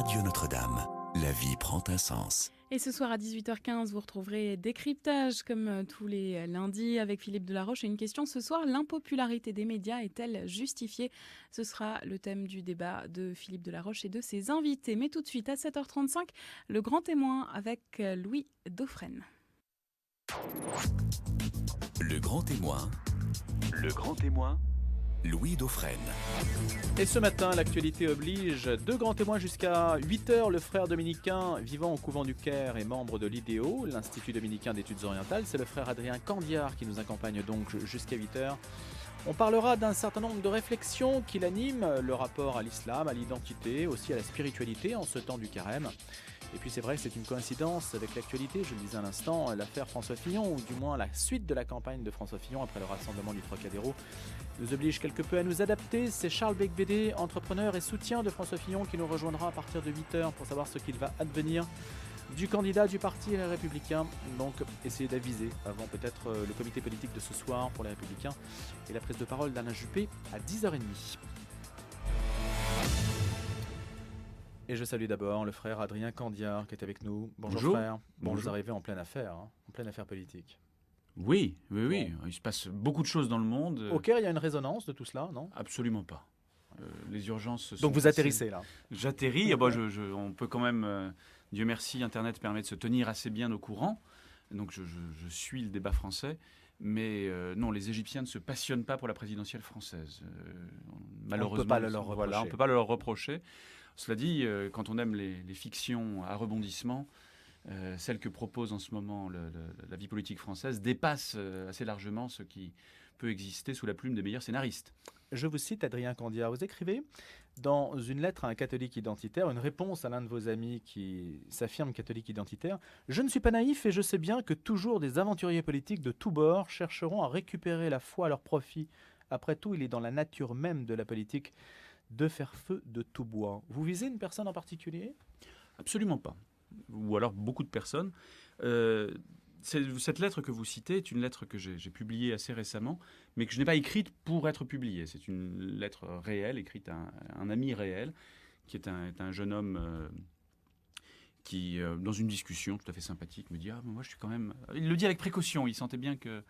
Radio Notre-Dame. La vie prend un sens. Et ce soir à 18h15, vous retrouverez Décryptage comme tous les lundis avec Philippe Delaroche. Et une question ce soir, l'impopularité des médias est-elle justifiée ? Ce sera le thème du débat de Philippe Delaroche et de ses invités. Mais tout de suite à 7h35, le grand témoin avec Louis Dauphren. Le grand témoin. Le grand témoin. Louis Dauphren. Et ce matin, l'actualité oblige, deux grands témoins jusqu'à 8h. Le frère dominicain vivant au couvent du Caire et membre de l'IDEO, l'Institut dominicain d'études orientales. C'est le frère Adrien Candiard qui nous accompagne donc jusqu'à 8h. On parlera d'un certain nombre de réflexions qui l'animent, le rapport à l'islam, à l'identité, aussi à la spiritualité en ce temps du carême. Et puis c'est vrai que c'est une coïncidence avec l'actualité, je le disais à l'instant, l'affaire François Fillon, ou du moins la suite de la campagne de François Fillon après le rassemblement du Trocadéro, nous oblige quelque peu à nous adapter. C'est Charles Becbédé, entrepreneur et soutien de François Fillon, qui nous rejoindra à partir de 8h pour savoir ce qu'il va advenir du candidat du parti Les Républicains. Donc essayez d'aviser avant peut-être le comité politique de ce soir pour Les Républicains et la prise de parole d'Alain Juppé à 10h30. Et je salue d'abord le frère Adrien Candiard qui est avec nous. Bonjour frère. Bon, vous arrivez en pleine affaire, en pleine affaire politique. Oui. Il se passe beaucoup de choses dans le monde. Au Caire, il y a une résonance de tout cela, non ? Absolument pas. Les urgences sont... Donc vous atterrissez là ? J'atterris. On peut quand même, Dieu merci, Internet permet de se tenir assez bien au courant. Donc je suis le débat français. Mais non, les Égyptiens ne se passionnent pas pour la présidentielle française. Malheureusement, on ne peut pas le leur reprocher. Cela dit, quand on aime les fictions à rebondissement, celle que propose en ce moment la vie politique française dépasse assez largement ce qui peut exister sous la plume des meilleurs scénaristes. Je vous cite, Adrien Candiard, vous écrivez dans une lettre à un catholique identitaire, une réponse à l'un de vos amis qui s'affirme catholique identitaire. « Je ne suis pas naïf et je sais bien que toujours des aventuriers politiques de tous bords chercheront à récupérer la foi à leur profit. Après tout, il est dans la nature même de la politique de faire feu de tout bois. » Vous visez une personne en particulier ? Absolument pas. Ou alors beaucoup de personnes. Cette lettre que vous citez est une lettre que j'ai publiée assez récemment, mais que je n'ai pas écrite pour être publiée. C'est une lettre réelle, écrite à un ami réel, qui est un jeune homme qui, dans une discussion tout à fait sympathique, me dit « Ah, moi je suis quand même... » Il le dit avec précaution, il sentait bien que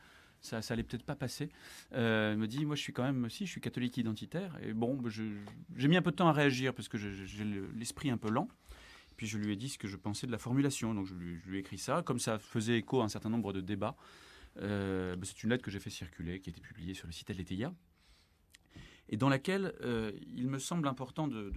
ça allait peut-être pas passer. Il me dit « Moi je suis quand même... Si, je suis catholique identitaire. » Et bon, j'ai mis un peu de temps à réagir parce que j'ai l'esprit un peu lent. Puis je lui ai dit ce que je pensais de la formulation. Donc je lui ai écrit ça. Comme ça faisait écho à un certain nombre de débats, c'est une lettre que j'ai fait circuler, qui a été publiée sur le site LTIA, et dans laquelle il me semble important de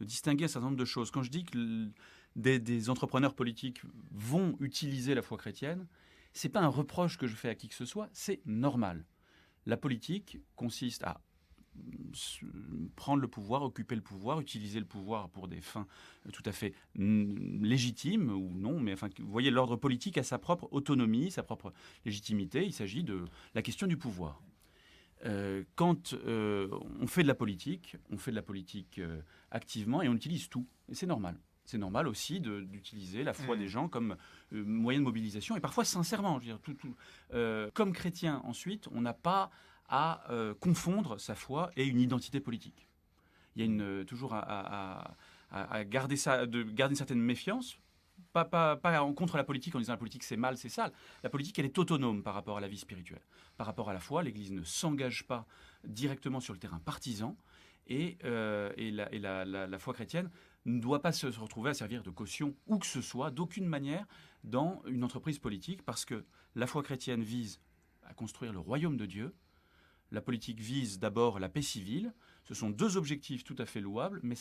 distinguer un certain nombre de choses. Quand je dis que des entrepreneurs politiques vont utiliser la foi chrétienne, ce n'est pas un reproche que je fais à qui que ce soit, c'est normal. La politique consiste à prendre le pouvoir, occuper le pouvoir, utiliser le pouvoir pour des fins tout à fait légitimes ou non, mais enfin, vous voyez, l'ordre politique a sa propre autonomie, sa propre légitimité. Il s'agit de la question du pouvoir. Quand on fait de la politique, activement et on utilise tout. Et c'est normal. C'est normal aussi d'utiliser la foi des gens comme moyen de mobilisation et parfois sincèrement. Je veux dire, comme chrétien, ensuite, on n'a pas à confondre sa foi et une identité politique. Il y a toujours à garder une certaine méfiance, pas contre la politique en disant la politique c'est mal, c'est sale. La politique elle est autonome par rapport à la vie spirituelle. Par rapport à la foi, l'Église ne s'engage pas directement sur le terrain partisan et la foi chrétienne ne doit pas se retrouver à servir de caution où que ce soit, d'aucune manière, dans une entreprise politique, parce que la foi chrétienne vise à construire le royaume de Dieu. La politique vise d'abord la paix civile. Ce sont deux objectifs tout à fait louables, mais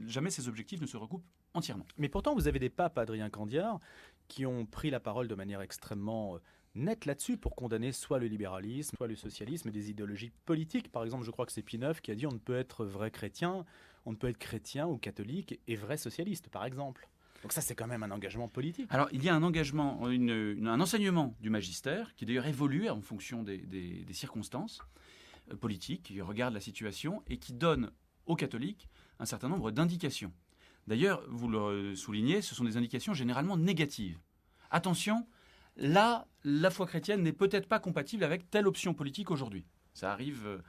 jamais ces objectifs ne se recoupent entièrement. Mais pourtant, vous avez des papes, Adrien Candiard, qui ont pris la parole de manière extrêmement nette là-dessus pour condamner soit le libéralisme, soit le socialisme et des idéologies politiques. Par exemple, je crois que c'est Pie IX qui a dit on ne peut être vrai chrétien, on ne peut être chrétien ou catholique et vrai socialiste, par exemple. Donc ça, c'est quand même un engagement politique. Alors, il y a un engagement, un enseignement du magistère qui d'ailleurs évolue en fonction des circonstances politiques, qui regarde la situation et qui donne aux catholiques un certain nombre d'indications. D'ailleurs, vous le soulignez, ce sont des indications généralement négatives. Attention, là, la foi chrétienne n'est peut-être pas compatible avec telle option politique aujourd'hui. Ça arrive,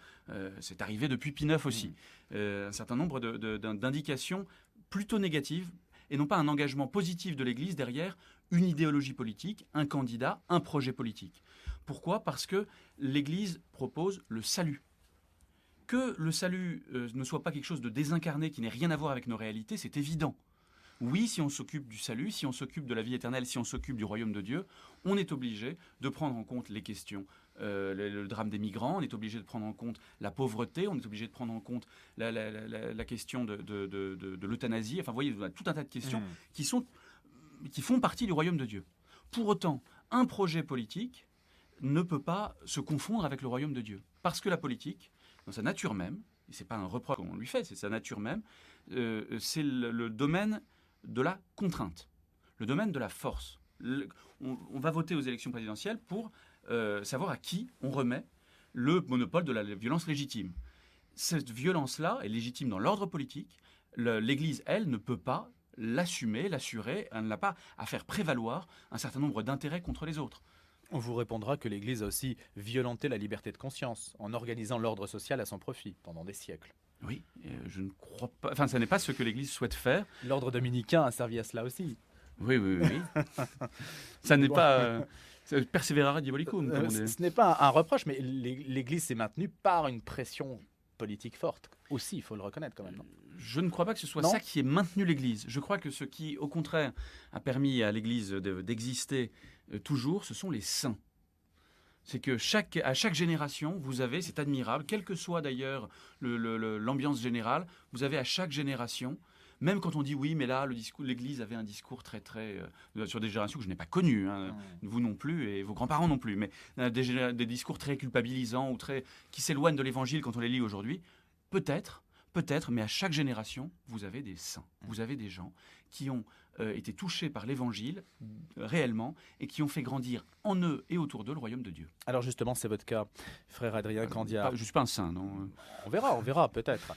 c'est arrivé depuis Pie IX aussi. Un certain nombre d'indications plutôt négatives et non pas un engagement positif de l'Église derrière une idéologie politique, un candidat, un projet politique. Pourquoi ? Parce que l'Église propose le salut. Que le salut ne soit pas quelque chose de désincarné, qui n'ait rien à voir avec nos réalités, c'est évident. Oui, si on s'occupe du salut, si on s'occupe de la vie éternelle, si on s'occupe du royaume de Dieu, on est obligé de prendre en compte les questions, le drame des migrants, on est obligé de prendre en compte la pauvreté, on est obligé de prendre en compte la question de l'euthanasie. Enfin, vous voyez, tout un tas de questions qui font partie du royaume de Dieu. Pour autant, un projet politique ne peut pas se confondre avec le royaume de Dieu. Parce que la politique, dans sa nature même, et ce n'est pas un reproche qu'on lui fait, c'est sa nature même, c'est le domaine de la contrainte, le domaine de la force. On va voter aux élections présidentielles pour savoir à qui on remet le monopole de la violence légitime. Cette violence-là est légitime dans l'ordre politique. L'Église, elle, ne peut pas l'assumer, l'assurer. Elle n'a pas à faire prévaloir un certain nombre d'intérêts contre les autres. On vous répondra que l'Église a aussi violenté la liberté de conscience en organisant l'ordre social à son profit pendant des siècles. Oui, je ne crois pas... Enfin, ça n'est pas ce que l'Église souhaite faire. L'ordre dominicain a servi à cela aussi. Oui. Ça n'est pas... perseverare diabolicum, comme on dit. Ce n'est pas un reproche, mais l'Église s'est maintenue par une pression politique forte. Aussi, il faut le reconnaître quand même. Non, je ne crois pas que ce soit ça qui ait maintenu l'Église. Je crois que ce qui, au contraire, a permis à l'Église d'exister toujours, ce sont les saints. C'est que à chaque génération, vous avez, c'est admirable, quelle que soit d'ailleurs l'ambiance générale, vous avez à chaque génération, même quand on dit oui, mais là, l'Église avait un discours très, sur des générations que je n'ai pas connues, vous non plus et vos grands-parents non plus, mais des discours très culpabilisants ou qui s'éloignent de l'Évangile quand on les lit aujourd'hui. Peut-être, mais à chaque génération, vous avez des saints, vous avez des gens qui ont été touchés par l'Évangile réellement et qui ont fait grandir en eux et autour d'eux le royaume de Dieu. Alors justement, c'est votre cas, frère Adrien Candiar. Je ne suis pas un saint, non. On verra peut-être.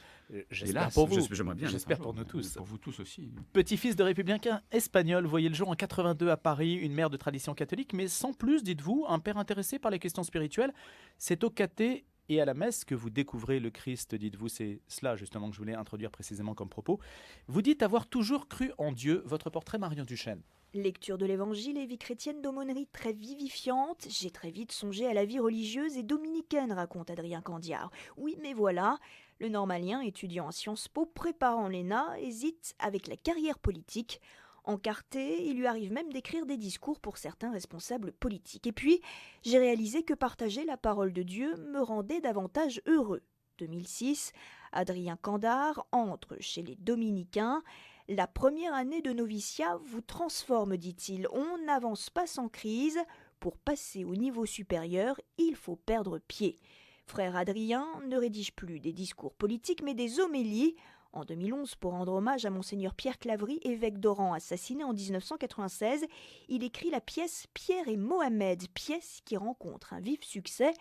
J'espère Hélas, pour vous. J'aimerais bien. J'espère pour nous tous. Pour vous tous aussi. Petit-fils de républicain espagnol, voyez le jour en 82 à Paris, une mère de tradition catholique, mais sans plus, dites-vous, un père intéressé par les questions spirituelles. C'est au caté et à la messe que vous découvrez le Christ, dites-vous. C'est cela justement que je voulais introduire précisément comme propos. Vous dites avoir toujours cru en Dieu. Votre portrait, Marion Duchesne. Lecture de l'Évangile et vie chrétienne d'aumônerie très vivifiante. J'ai très vite songé à la vie religieuse et dominicaine, raconte Adrien Candiar. Oui, mais voilà, le normalien, étudiant à Sciences Po, préparant l'ENA, hésite avec la carrière politique. Encarté, il lui arrive même d'écrire des discours pour certains responsables politiques. Et puis, j'ai réalisé que partager la parole de Dieu me rendait davantage heureux. 2006, Adrien Candiar entre chez les Dominicains. La première année de noviciat vous transforme, dit-il. On n'avance pas sans crise. Pour passer au niveau supérieur, il faut perdre pied. Frère Adrien ne rédige plus des discours politiques, mais des homélies. En 2011, pour rendre hommage à Monseigneur Pierre Claverie, évêque d'Oran assassiné en 1996, il écrit la pièce Pierre et Mohamed, pièce qui rencontre un vif succès.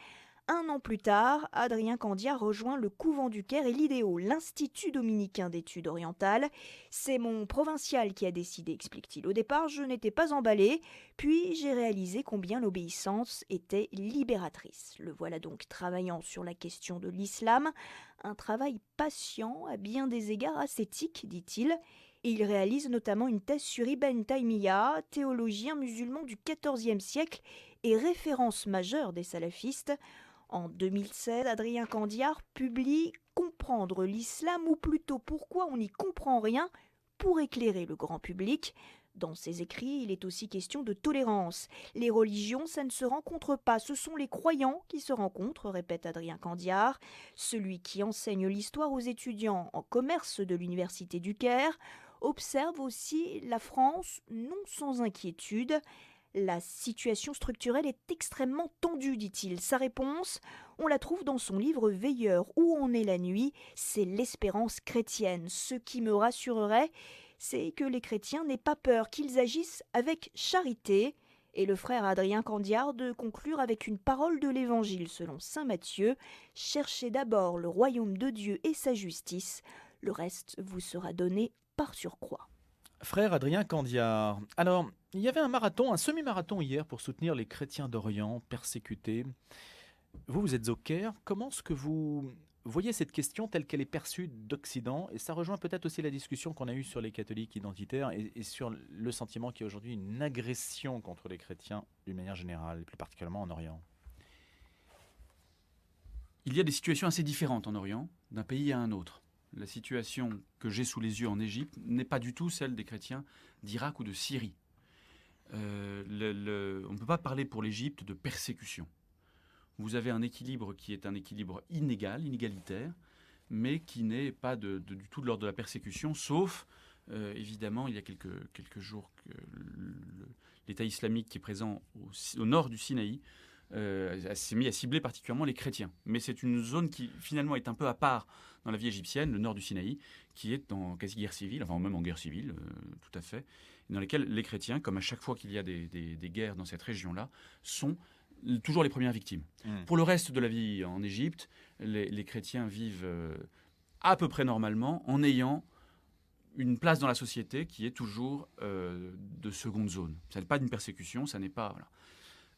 Un an plus tard, Adrien Candiar rejoint le couvent du Caire et l'IDEO, l'Institut dominicain d'études orientales. C'est mon provincial qui a décidé, explique-t-il. Au départ, je n'étais pas emballé, puis j'ai réalisé combien l'obéissance était libératrice. Le voilà donc travaillant sur la question de l'islam, un travail patient, à bien des égards ascétique, dit-il. Il réalise notamment une thèse sur Ibn Taymiyya, théologien musulman du XIVe siècle et référence majeure des salafistes. En 2016, Adrien Candiar publie « Comprendre l'islam » ou plutôt « Pourquoi on n'y comprend rien » pour éclairer le grand public. Dans ses écrits, il est aussi question de tolérance. Les religions, ça ne se rencontre pas, ce sont les croyants qui se rencontrent, répète Adrien Candiar. Celui qui enseigne l'histoire aux étudiants en commerce de l'Université du Caire observe aussi la France non sans inquiétude. La situation structurelle est extrêmement tendue, dit-il. Sa réponse, on la trouve dans son livre Veilleur, Où on est la nuit, c'est l'espérance chrétienne. Ce qui me rassurerait, c'est que les chrétiens n'aient pas peur, qu'ils agissent avec charité. Et le frère Adrien Candiar de conclure avec une parole de l'Évangile selon saint Matthieu. Cherchez d'abord le royaume de Dieu et sa justice, le reste vous sera donné par surcroît. Frère Adrien Candiar, alors, il y avait un semi-marathon hier pour soutenir les chrétiens d'Orient persécutés. Vous êtes au Caire. Comment est-ce que vous voyez cette question telle qu'elle est perçue d'Occident? Et ça rejoint peut-être aussi la discussion qu'on a eue sur les catholiques identitaires et sur le sentiment qu'il y a aujourd'hui une agression contre les chrétiens d'une manière générale, plus particulièrement en Orient. Il y a des situations assez différentes en Orient, d'un pays à un autre. La situation que j'ai sous les yeux en Égypte n'est pas du tout celle des chrétiens d'Irak ou de Syrie. On ne peut pas parler pour l'Égypte de persécution. Vous avez un équilibre qui est un équilibre inégalitaire, mais qui n'est pas du tout de l'ordre de la persécution, sauf, évidemment, il y a quelques jours que l'État islamique qui est présent au nord du Sinaï s'est mis à cibler particulièrement les chrétiens. Mais c'est une zone qui, finalement, est un peu à part dans la vie égyptienne, le nord du Sinaï, qui est en quasi-guerre civile, enfin même en guerre civile, tout à fait, dans lesquelles les chrétiens, comme à chaque fois qu'il y a des guerres dans cette région-là, sont toujours les premières victimes. Pour le reste de la vie en Égypte, les chrétiens vivent à peu près normalement en ayant une place dans la société qui est toujours de seconde zone. Ça n'est pas une persécution, ça n'est pas... Voilà.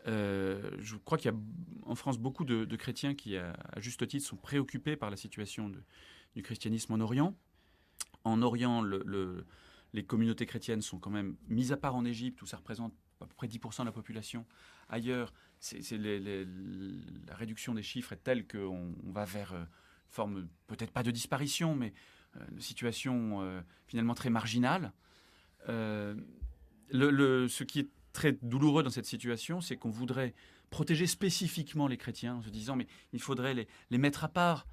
Je crois qu'il y a en France beaucoup de chrétiens qui, à juste titre, sont préoccupés par la situation du christianisme en Orient. En Orient, les communautés chrétiennes sont quand même mises à part en Égypte, où ça représente à peu près 10% de la population. Ailleurs, la réduction des chiffres est telle qu'on va vers une forme, peut-être pas de disparition, mais de situation finalement très marginale. Ce qui est très douloureux dans cette situation, c'est qu'on voudrait protéger spécifiquement les chrétiens en se disant mais il faudrait les mettre à part.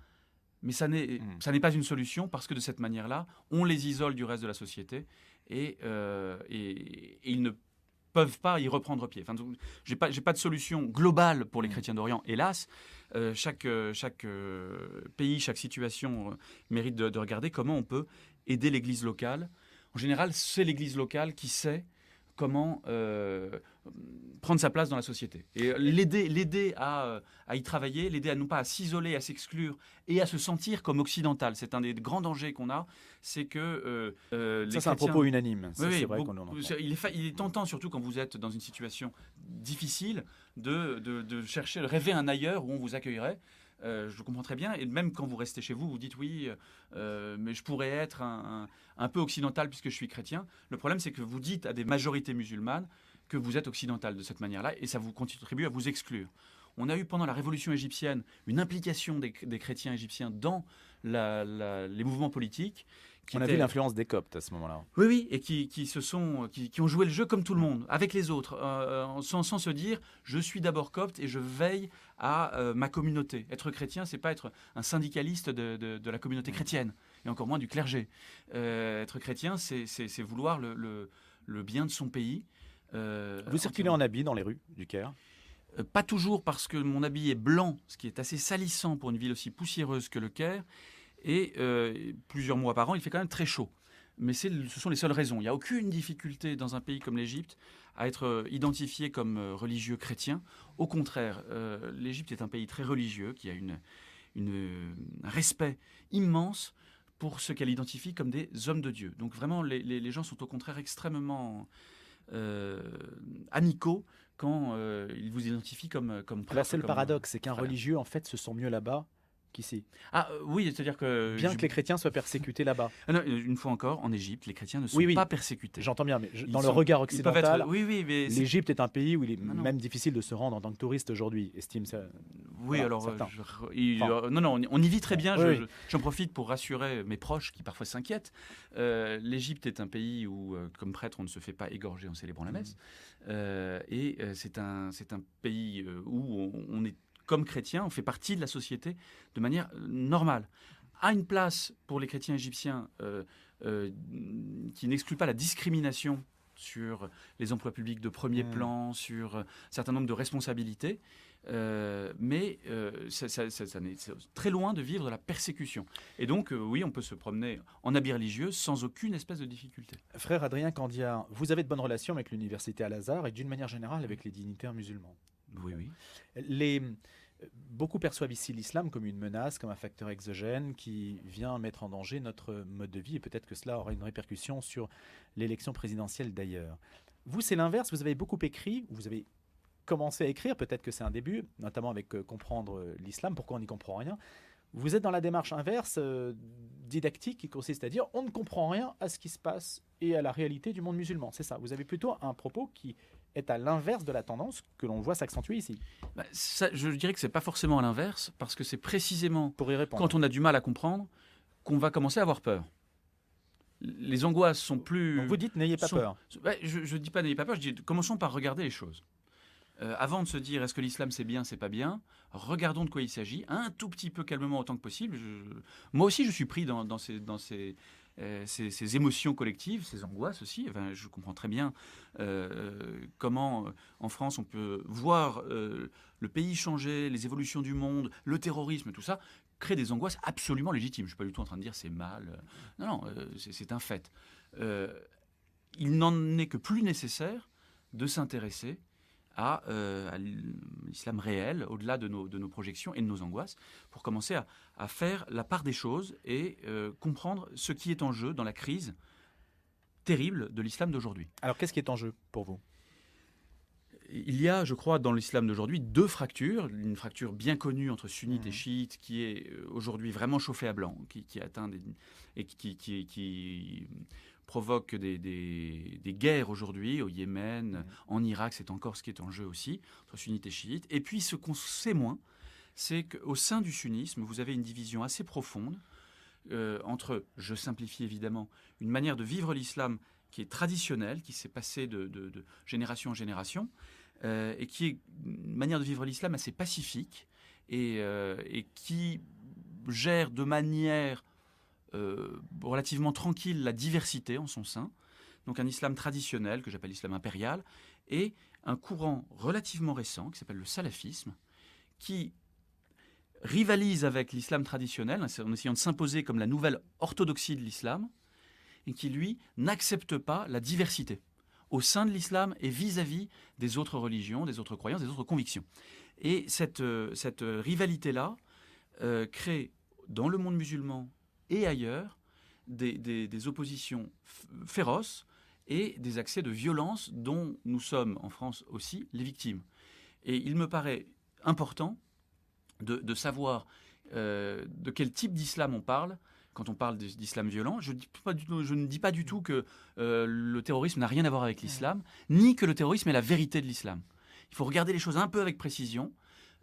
Mais ça n'est pas une solution parce que de cette manière-là, on les isole du reste de la société et ils ne peuvent pas y reprendre pied. Enfin, j'ai pas de solution globale pour les chrétiens d'Orient, hélas. Chaque pays, chaque situation mérite de regarder comment on peut aider l'Église locale. En général, c'est l'Église locale qui sait comment prendre sa place dans la société. Et l'aider à y travailler, l'aider à non pas à s'isoler, à s'exclure et à se sentir comme occidental. C'est un des grands dangers qu'on a, c'est que les ça, c'est un propos unanime. Ça, oui, c'est vrai qu'on en entend. Il est tentant, surtout quand vous êtes dans une situation difficile, de chercher, de rêver un ailleurs où on vous accueillerait. Je comprends très bien. Et même quand vous restez chez vous, vous dites oui, mais je pourrais être un peu occidental puisque je suis chrétien. Le problème, c'est que vous dites à des majorités musulmanes que vous êtes occidental de cette manière-là et ça vous contribue à vous exclure. On a eu pendant la révolution égyptienne une implication des chrétiens égyptiens dans les mouvements politiques. On a vu l'influence des Coptes à ce moment-là. Oui, et qui ont joué le jeu comme tout le monde, avec les autres, sans se dire « je suis d'abord copte et je veille à ma communauté ». Être chrétien, c'est pas être un syndicaliste de la communauté chrétienne, et encore moins du clergé. Être chrétien, c'est vouloir le bien de son pays. Vous circulez en habit dans les rues du Caire? Pas toujours, parce que mon habit est blanc, ce qui est assez salissant pour une ville aussi poussiéreuse que le Caire. Et plusieurs mois par an, il fait quand même très chaud. Mais ce sont les seules raisons. Il n'y a aucune difficulté dans un pays comme l'Égypte à être identifié comme religieux chrétien. Au contraire, l'Égypte est un pays très religieux qui a un respect immense pour ce qu'elle identifie comme des hommes de Dieu. Donc vraiment, les gens sont au contraire extrêmement amicaux quand ils vous identifient comme prêtre. Là, c'est le paradoxe, c'est qu'un religieux, en fait, se sent mieux là-bas qu'ici. Ah oui, c'est-à-dire que... Bien que les chrétiens soient persécutés là-bas. Non, une fois encore, en Égypte, les chrétiens ne sont pas persécutés. J'entends bien, mais dans le regard occidental, mais l'Égypte est un pays où il est même difficile de se rendre en tant que touriste aujourd'hui, estime ça. Oui, voilà, alors, non, on y vit très bien. J'en profite pour rassurer mes proches qui parfois s'inquiètent. L'Égypte est un pays où, comme prêtre, on ne se fait pas égorger en célébrant la messe. Et c'est un pays où on est comme chrétien, on fait partie de la société de manière normale. À une place pour les chrétiens égyptiens qui n'exclut pas la discrimination sur les emplois publics de premier plan, sur un certain nombre de responsabilités, mais ça n'est très loin de vivre de la persécution. Et donc, oui, on peut se promener en habit religieux sans aucune espèce de difficulté. Frère Adrien Candiar, vous avez de bonnes relations avec l'université Al-Azhar et d'une manière générale avec les dignitaires musulmans. Oui. Beaucoup perçoivent ici l'islam comme une menace, comme un facteur exogène qui vient mettre en danger notre mode de vie et peut-être que cela aura une répercussion sur l'élection présidentielle d'ailleurs. Vous, c'est l'inverse, vous avez beaucoup écrit, vous avez commencez à écrire, peut-être que c'est un début, notamment avec comprendre l'islam, pourquoi on n'y comprend rien. Vous êtes dans la démarche inverse, didactique, qui consiste à dire on ne comprend rien à ce qui se passe et à la réalité du monde musulman. C'est ça. Vous avez plutôt un propos qui est à l'inverse de la tendance que l'on voit s'accentuer ici. Ça, je dirais que c'est pas forcément à l'inverse, parce que c'est précisément Pour y répondre. quand on a du mal à comprendre qu'on va commencer à avoir peur. Les angoisses sont plus... Donc vous dites n'ayez pas peur. Je ne dis pas n'ayez pas peur, je dis commençons par regarder les choses. Avant de se dire est-ce que l'islam c'est bien, c'est pas bien, regardons de quoi il s'agit, un tout petit peu calmement autant que possible. Moi aussi je suis pris dans ces émotions collectives, ces angoisses aussi. Enfin, je comprends très bien comment en France on peut voir le pays changer, les évolutions du monde, le terrorisme, tout ça, crée des angoisses absolument légitimes. Je ne suis pas du tout en train de dire c'est mal. Non, c'est un fait. Il n'en est que plus nécessaire de s'intéresser à l'islam réel, au-delà de nos projections et de nos angoisses, pour commencer à faire la part des choses et comprendre ce qui est en jeu dans la crise terrible de l'islam d'aujourd'hui. Alors qu'est-ce qui est en jeu pour vous ? Il y a, je crois, dans l'islam d'aujourd'hui, deux fractures. Une fracture bien connue entre sunnites et chiites, qui est aujourd'hui vraiment chauffée à blanc, qui atteint et qui provoque des guerres aujourd'hui au Yémen, en Irak, c'est encore ce qui est en jeu aussi, entre sunnites et chiites. Et puis ce qu'on sait moins, c'est qu'au sein du sunnisme, vous avez une division assez profonde entre, je simplifie évidemment, une manière de vivre l'islam qui est traditionnelle, qui s'est passée de génération en génération, et qui est une manière de vivre l'islam assez pacifique et qui gère de manière relativement tranquille la diversité en son sein. Donc un islam traditionnel, que j'appelle l'islam impérial, et un courant relativement récent, qui s'appelle le salafisme, qui rivalise avec l'islam traditionnel, en essayant de s'imposer comme la nouvelle orthodoxie de l'islam, et qui, lui, n'accepte pas la diversité au sein de l'islam et vis-à-vis des autres religions, des autres croyances, des autres convictions. Et cette rivalité-là crée, dans le monde musulman et ailleurs, des oppositions féroces et des accès de violence dont nous sommes, en France aussi, les victimes. Et il me paraît important de savoir de quel type d'islam on parle quand on parle d'islam violent. Je ne dis pas du tout que le terrorisme n'a rien à voir avec l'islam, ni que le terrorisme est la vérité de l'islam. Il faut regarder les choses un peu avec précision.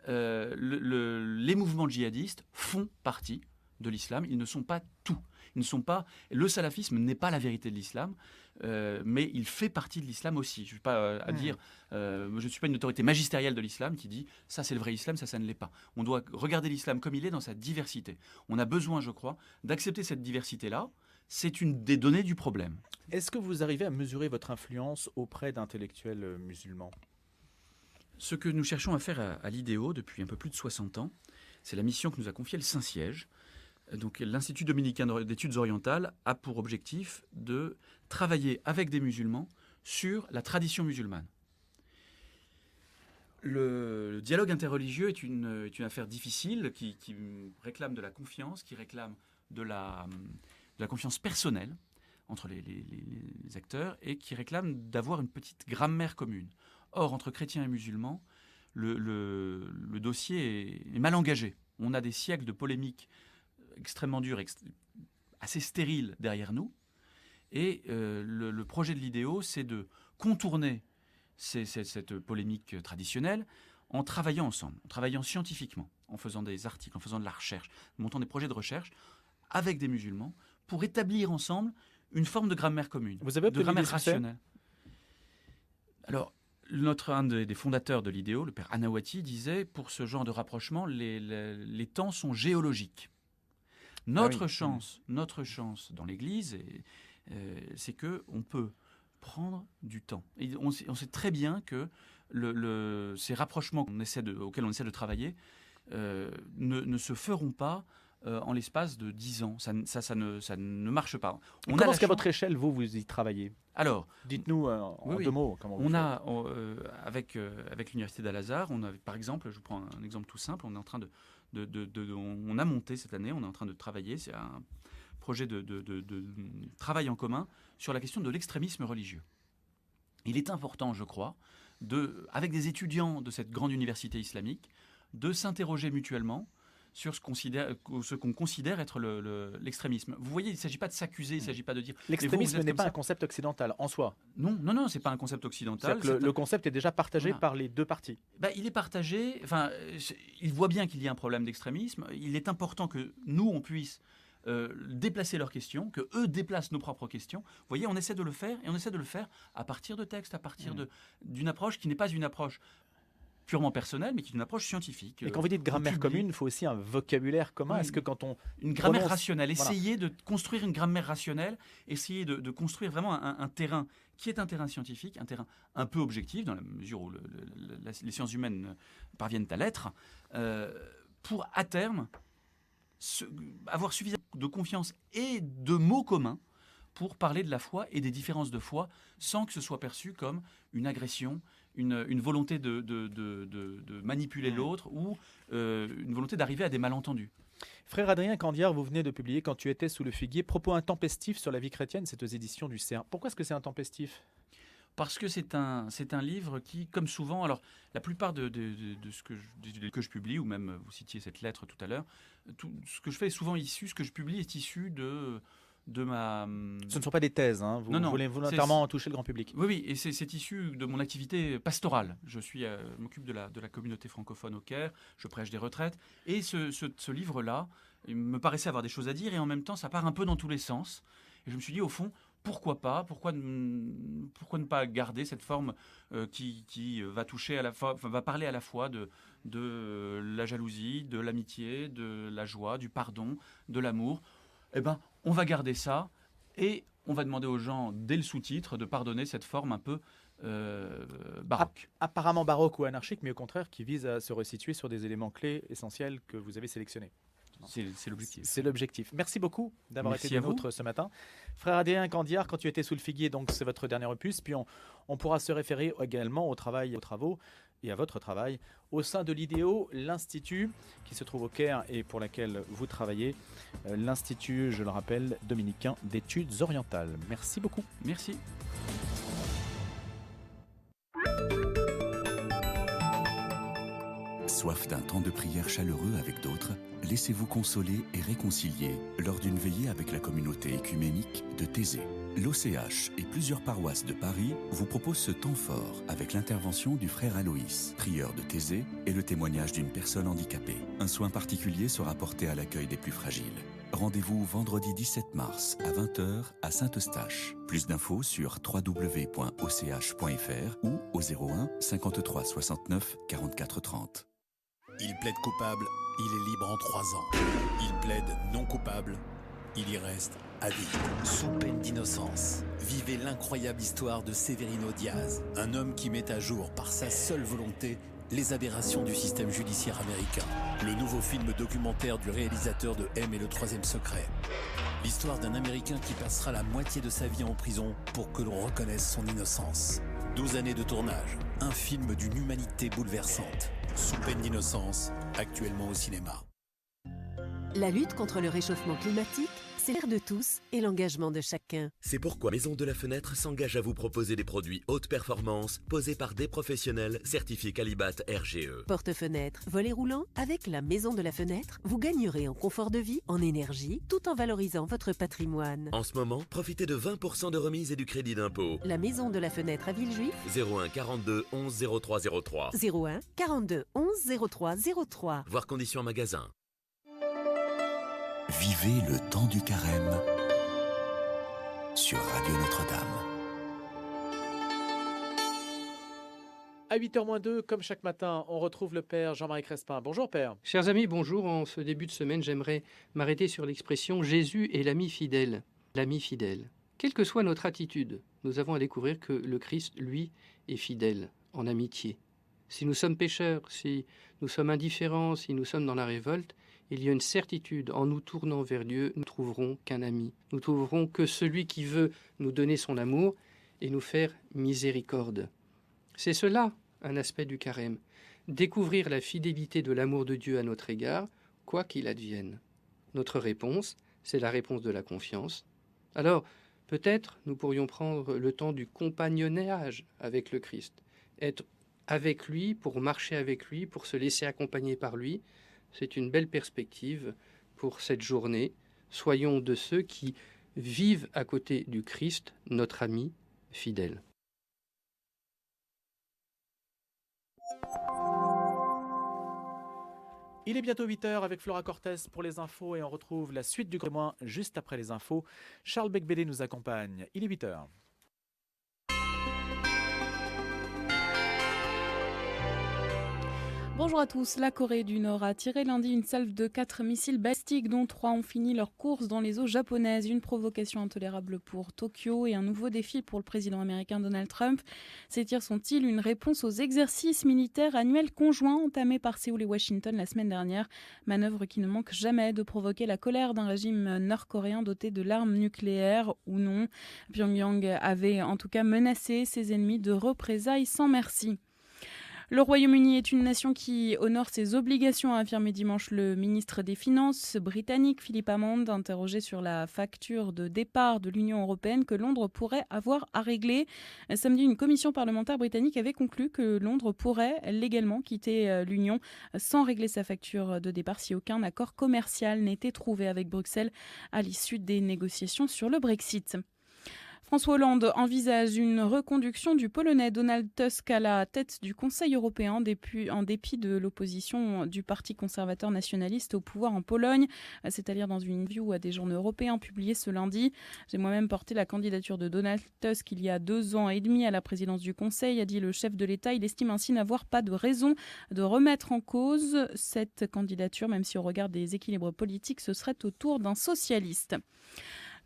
Les mouvements djihadistes font partie de l'islam, ils ne sont pas tout. Ils ne sont pas, le salafisme n'est pas la vérité de l'islam, mais il fait partie de l'islam aussi. Je ne suis pas dire, je ne suis pas une autorité magistérielle de l'islam qui dit ça c'est le vrai islam, ça ne l'est pas. On doit regarder l'islam comme il est dans sa diversité. On a besoin, je crois, d'accepter cette diversité-là. C'est une des données du problème. Est-ce que vous arrivez à mesurer votre influence auprès d'intellectuels musulmans ? Ce que nous cherchons à faire à l'IDEO depuis un peu plus de 60 ans, c'est la mission que nous a confiée le Saint-Siège. Donc, l'Institut dominicain d'études orientales a pour objectif de travailler avec des musulmans sur la tradition musulmane. Le dialogue interreligieux est une affaire difficile qui réclame de la confiance, qui réclame de la confiance personnelle entre les acteurs et qui réclame d'avoir une petite grammaire commune. Or, entre chrétiens et musulmans, le dossier est mal engagé. On a des siècles de polémiques extrêmement dures, assez stériles derrière nous. Et le projet de l'IDEO, c'est de contourner cette polémique traditionnelle en travaillant ensemble, en travaillant scientifiquement, en faisant des articles, en faisant de la recherche, en montant des projets de recherche avec des musulmans pour établir ensemble une forme de grammaire commune, Vous avez de grammaire rationnelle. Alors, un des fondateurs de l'IDEO, le père Anawati, disait pour ce genre de rapprochement, les temps sont géologiques. Notre chance dans l'Église, c'est qu'on peut prendre du temps. Et on sait très bien que ces rapprochements auxquels on essaie de travailler ne se feront pas en l'espace de 10 ans. Ça ne marche pas. Comment est-ce qu'à votre échelle, vous y travaillez ? Alors, dites-nous en 2 mots comment vous faites. Avec l'Université d'Al-Azhar, par exemple, je vous prends un exemple tout simple, on est en train on a monté cette année, on est en train de travailler, c'est un projet de travail en commun sur la question de l'extrémisme religieux. Il est important, je crois, avec des étudiants de cette grande université islamique, de s'interroger mutuellement sur ce qu'on considère être l'extrémisme. Vous voyez, il ne s'agit pas de s'accuser, il ne s'agit pas de dire... L'extrémisme n'est pas un concept occidental en soi. Non, ce n'est pas un concept occidental. Le concept est déjà partagé par les deux parties. Il est partagé, il voit bien qu'il y a un problème d'extrémisme. Il est important que nous, on puisse déplacer leurs questions, que eux déplacent nos propres questions. Vous voyez, on essaie de le faire, et on essaie de le faire à partir de textes, à partir d'une approche qui n'est pas une approche purement personnelle, mais qui est une approche scientifique. Et quand vous dites grammaire commune, il faut aussi un vocabulaire commun. Est-ce que quand on une grammaire rationnelle, essayer de construire une grammaire rationnelle, essayer de construire vraiment un terrain qui est un terrain scientifique, un terrain un peu objectif, dans la mesure où les sciences humaines parviennent à l'être, pour à terme avoir suffisamment de confiance et de mots communs pour parler de la foi et des différences de foi sans que ce soit perçu comme une agression, une volonté de manipuler l'autre ou une volonté d'arriver à des malentendus. Frère Adrien Candiard, vous venez de publier « Quand tu étais sous le figuier », propos intempestifs sur la vie chrétienne, c'est aux éditions du CERN. Pourquoi est-ce que c'est intempestif ? Parce que c'est un livre qui, comme souvent, alors la plupart de ce que je publie, ou même vous citiez cette lettre tout à l'heure, tout ce que je fais est souvent issu, ce que je publie est issu de ma... Ce ne sont pas des thèses, hein. Vous voulez volontairement toucher le grand public. Oui, et c'est issu de mon activité pastorale. Je m'occupe de la communauté francophone au Caire, je prêche des retraites, et ce livre-là, il me paraissait avoir des choses à dire, et en même temps, ça part un peu dans tous les sens. Et je me suis dit, au fond, pourquoi pas ? Pourquoi ne pas garder cette forme qui va toucher va parler à la fois de la jalousie, de l'amitié, de la joie, du pardon, de l'amour. Eh ben, on va garder ça et on va demander aux gens, dès le sous-titre, de pardonner cette forme un peu baroque. Apparemment baroque ou anarchique, mais au contraire qui vise à se resituer sur des éléments clés essentiels que vous avez sélectionnés. C'est l'objectif. C'est l'objectif. Merci beaucoup d'avoir été des nôtres ce matin. Frère Adrien Candiard, Quand tu étais sous le figuier, donc c'est votre dernier opus. Puis on pourra se référer également aux travaux et à votre travail au sein de l'IDEO, l'Institut qui se trouve au Caire et pour laquelle vous travaillez. L'Institut, je le rappelle, dominicain d'études orientales. Merci beaucoup. Merci. Soif d'un temps de prière chaleureux avec d'autres, laissez-vous consoler et réconcilier lors d'une veillée avec la communauté écuménique de Thésée. L'OCH et plusieurs paroisses de Paris vous proposent ce temps fort avec l'intervention du frère Aloïs, prieur de Thésée, et le témoignage d'une personne handicapée. Un soin particulier sera porté à l'accueil des plus fragiles. Rendez-vous vendredi 17 mars à 20h à Saint-Eustache. Plus d'infos sur www.och.fr ou au 01 53 69 44 30. Il plaide coupable, il est libre en 3 ans. Il plaide non coupable, il y reste à vie. Sous peine d'innocence, vivez l'incroyable histoire de Severino Diaz, un homme qui met à jour par sa seule volonté les aberrations du système judiciaire américain. Le nouveau film documentaire du réalisateur de M et le troisième secret. L'histoire d'un Américain qui passera la moitié de sa vie en prison pour que l'on reconnaisse son innocence. 12 années de tournage, un film d'une humanité bouleversante. Sous peine d'innocence, actuellement au cinéma. La lutte contre le réchauffement climatique, c'est l'air de tous et l'engagement de chacun. C'est pourquoi Maison de la Fenêtre s'engage à vous proposer des produits haute performance posés par des professionnels certifiés Calibat RGE. Porte-fenêtre, volets roulants, avec la Maison de la Fenêtre, vous gagnerez en confort de vie, en énergie, tout en valorisant votre patrimoine. En ce moment, profitez de 20% de remise et du crédit d'impôt. La Maison de la Fenêtre à Villejuif, 01 42 11 03 03. 01 42 11 03 03. Voir conditions en magasin. Vivez le temps du carême sur Radio Notre-Dame. À 8h-2, comme chaque matin, on retrouve le Père Jean-Marie Crespin. Bonjour Père. Chers amis, bonjour. En ce début de semaine, j'aimerais m'arrêter sur l'expression « Jésus est l'ami fidèle ». L'ami fidèle. Quelle que soit notre attitude, nous avons à découvrir que le Christ, lui, est fidèle, en amitié. Si nous sommes pécheurs, si nous sommes indifférents, si nous sommes dans la révolte, il y a une certitude, en nous tournant vers Dieu, nous trouverons qu'un ami. Nous trouverons que celui qui veut nous donner son amour et nous faire miséricorde. C'est cela, un aspect du carême. Découvrir la fidélité de l'amour de Dieu à notre égard, quoi qu'il advienne. Notre réponse, c'est la réponse de la confiance. Alors, peut-être nous pourrions prendre le temps du compagnonnage avec le Christ, être avec lui, pour marcher avec lui, pour se laisser accompagner par lui. C'est une belle perspective pour cette journée. Soyons de ceux qui vivent à côté du Christ, notre ami fidèle. Il est bientôt 8h avec Flora Cortés pour les infos et on retrouve la suite du Grand Témoin juste après les infos. Charles Becbédé nous accompagne. Il est 8h. Bonjour à tous. La Corée du Nord a tiré lundi une salve de 4 missiles balistiques dont 3 ont fini leur course dans les eaux japonaises. Une provocation intolérable pour Tokyo et un nouveau défi pour le président américain Donald Trump. Ces tirs sont-ils une réponse aux exercices militaires annuels conjoints entamés par Séoul et Washington la semaine dernière? Manœuvre qui ne manque jamais de provoquer la colère d'un régime nord-coréen doté de l'arme nucléaire ou non. Pyongyang avait en tout cas menacé ses ennemis de représailles sans merci. Le Royaume-Uni est une nation qui honore ses obligations, a affirmé dimanche le ministre des Finances britannique Philip Hammond, interrogé sur la facture de départ de l'Union européenne que Londres pourrait avoir à régler. Samedi, une commission parlementaire britannique avait conclu que Londres pourrait légalement quitter l'Union sans régler sa facture de départ si aucun accord commercial n'était trouvé avec Bruxelles à l'issue des négociations sur le Brexit. François Hollande envisage une reconduction du Polonais Donald Tusk à la tête du Conseil européen en dépit de l'opposition du Parti conservateur nationaliste au pouvoir en Pologne. C'est à dire dans une interview à des journaux européens publiée ce lundi. J'ai moi-même porté la candidature de Donald Tusk il y a 2 ans et demi à la présidence du Conseil, a dit le chef de l'État. Il estime ainsi n'avoir pas de raison de remettre en cause cette candidature, même si au regard des équilibres politiques, ce serait au tour d'un socialiste.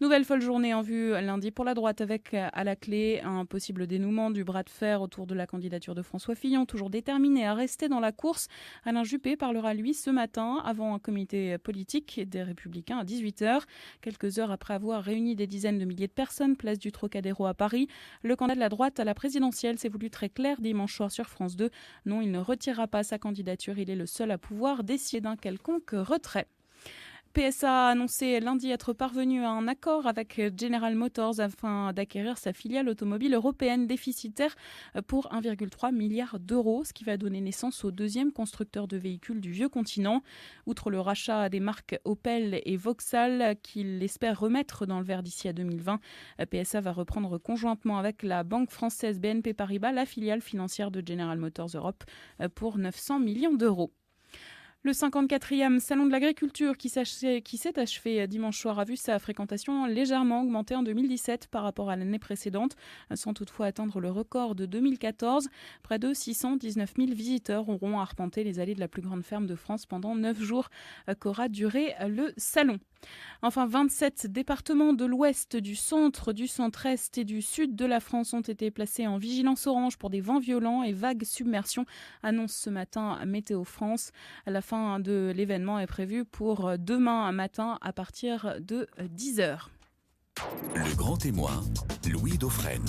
Nouvelle folle journée en vue lundi pour la droite avec à la clé un possible dénouement du bras de fer autour de la candidature de François Fillon, toujours déterminé à rester dans la course. Alain Juppé parlera lui ce matin avant un comité politique des Républicains à 18h. Quelques heures après avoir réuni des dizaines de milliers de personnes, place du Trocadéro à Paris, le candidat de la droite à la présidentielle s'est voulu très clair dimanche soir sur France 2. Non, il ne retirera pas sa candidature, il est le seul à pouvoir décider d'un quelconque retrait. PSA a annoncé lundi être parvenu à un accord avec General Motors afin d'acquérir sa filiale automobile européenne déficitaire pour 1,3 milliard d'euros, ce qui va donner naissance au 2e constructeur de véhicules du vieux continent. Outre le rachat des marques Opel et Vauxhall qu'il espère remettre dans le vert d'ici à 2020, PSA va reprendre conjointement avec la banque française BNP Paribas la filiale financière de General Motors Europe pour 900 millions d'euros. Le 54e Salon de l'agriculture qui s'est achevé dimanche soir a vu sa fréquentation légèrement augmenter en 2017 par rapport à l'année précédente, sans toutefois atteindre le record de 2014. Près de 619 000 visiteurs auront arpenté les allées de la plus grande ferme de France pendant 9 jours qu'aura duré le salon. Enfin, 27 départements de l'ouest, du centre, du centre-est et du sud de la France ont été placés en vigilance orange pour des vents violents et vagues submersions, annonce ce matin Météo France. La fin de l'événement est prévue pour demain matin à partir de 10h. Le grand témoin, Louis Dauphren.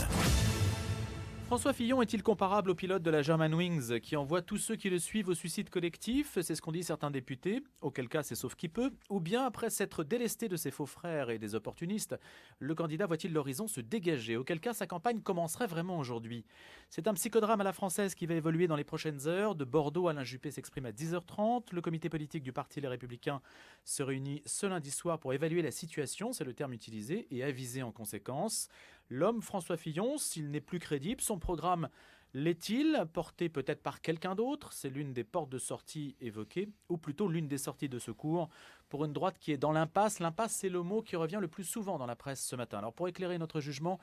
François Fillon est-il comparable au pilote de la Germanwings qui envoie tous ceux qui le suivent au suicide collectif? C'est ce qu'ont dit certains députés, auquel cas c'est sauf qui peut. Ou bien, après s'être délesté de ses faux frères et des opportunistes, le candidat voit-il l'horizon se dégager? Auquel cas sa campagne commencerait vraiment aujourd'hui. C'est un psychodrame à la française qui va évoluer dans les prochaines heures. De Bordeaux, Alain Juppé s'exprime à 10h30. Le comité politique du Parti Les Républicains se réunit ce lundi soir pour évaluer la situation, c'est le terme utilisé, et aviser en conséquence. L'homme François Fillon, s'il n'est plus crédible, son programme l'est-il? Porté peut-être par quelqu'un d'autre? C'est l'une des portes de sortie évoquées, ou plutôt l'une des sorties de secours pour une droite qui est dans l'impasse. L'impasse, c'est le mot qui revient le plus souvent dans la presse ce matin. Alors pour éclairer notre jugement,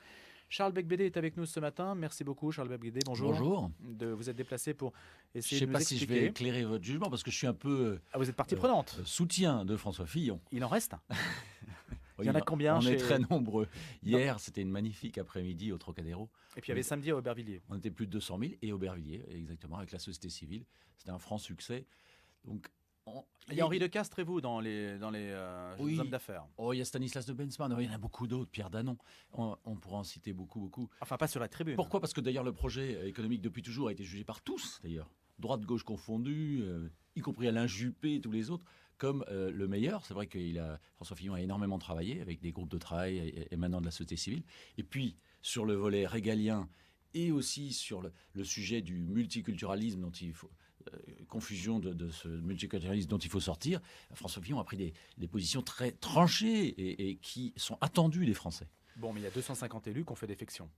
Charles Becbédé est avec nous ce matin. Merci beaucoup Charles Becbédé. Bonjour. Bonjour. Vous êtes déplacé pour essayer de nous expliquer. Je ne sais pas si je vais éclairer votre jugement parce que je suis un peu... vous êtes partie prenante. Soutien de François Fillon. Il en reste un. Il y en a combien? On est très nombreux. Hier, c'était une magnifique après-midi au Trocadéro. Et puis il y avait samedi à Aubervilliers. On était plus de 200 000 et Aubervilliers, exactement, avec la société civile. C'était un franc succès. Donc, il y a Henri Lecastre et vous dans les hommes d'affaires. Oh, il y a Stanislas de Bensman. Oh, il y en a beaucoup d'autres. Pierre Danon. On pourra en citer beaucoup. Enfin, pas sur la tribune. Pourquoi? Parce que d'ailleurs, le projet économique depuis toujours a été jugé par tous, d'ailleurs. Droite-gauche confondue, y compris Alain Juppé et tous les autres, comme le meilleur. C'est vrai que François Fillon a énormément travaillé avec des groupes de travail émanant de la société civile. Et puis, sur le volet régalien et aussi sur le sujet du multiculturalisme dont il faut confusion de ce multiculturalisme dont il faut sortir, François Fillon a pris des positions très tranchées et qui sont attendues des Français. Bon, mais il y a 250 élus qui ont fait défection.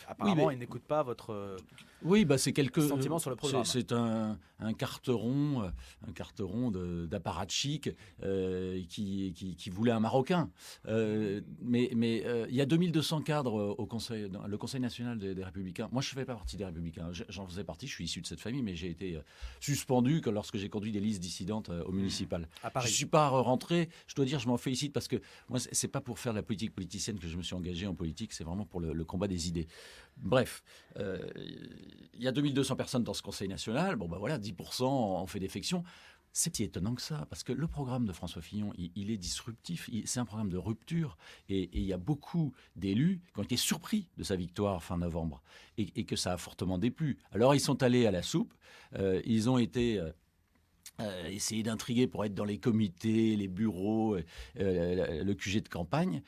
Apparemment, ils n'écoutent pas votre c'est quelques sentiment sur le programme. C'est un carteron d'apparatchiks qui voulait un Marocain. Mais il y a 2200 cadres au Conseil, dans le Conseil national des Républicains. Moi, je ne fais pas partie des Républicains. J'en faisais partie. Je suis issu de cette famille, mais j'ai été suspendu lorsque j'ai conduit des listes dissidentes au municipal. Je ne suis pas rentré. Je dois dire, je m'en félicite parce que moi, c'est pas pour faire de la politique politicienne que je me suis engagé en politique. C'est vraiment pour le combat des idées. Bref, il y a 2200 personnes dans ce Conseil national. Bon, ben voilà, 10% en fait défection. C'est si étonnant que ça, parce que le programme de François Fillon, il est disruptif. C'est un programme de rupture. Et il y a beaucoup d'élus qui ont été surpris de sa victoire fin novembre et que ça a fortement déplu. Alors, ils sont allés à la soupe. Ils ont été... essayer d'intriguer pour être dans les comités, les bureaux, le QG de campagne.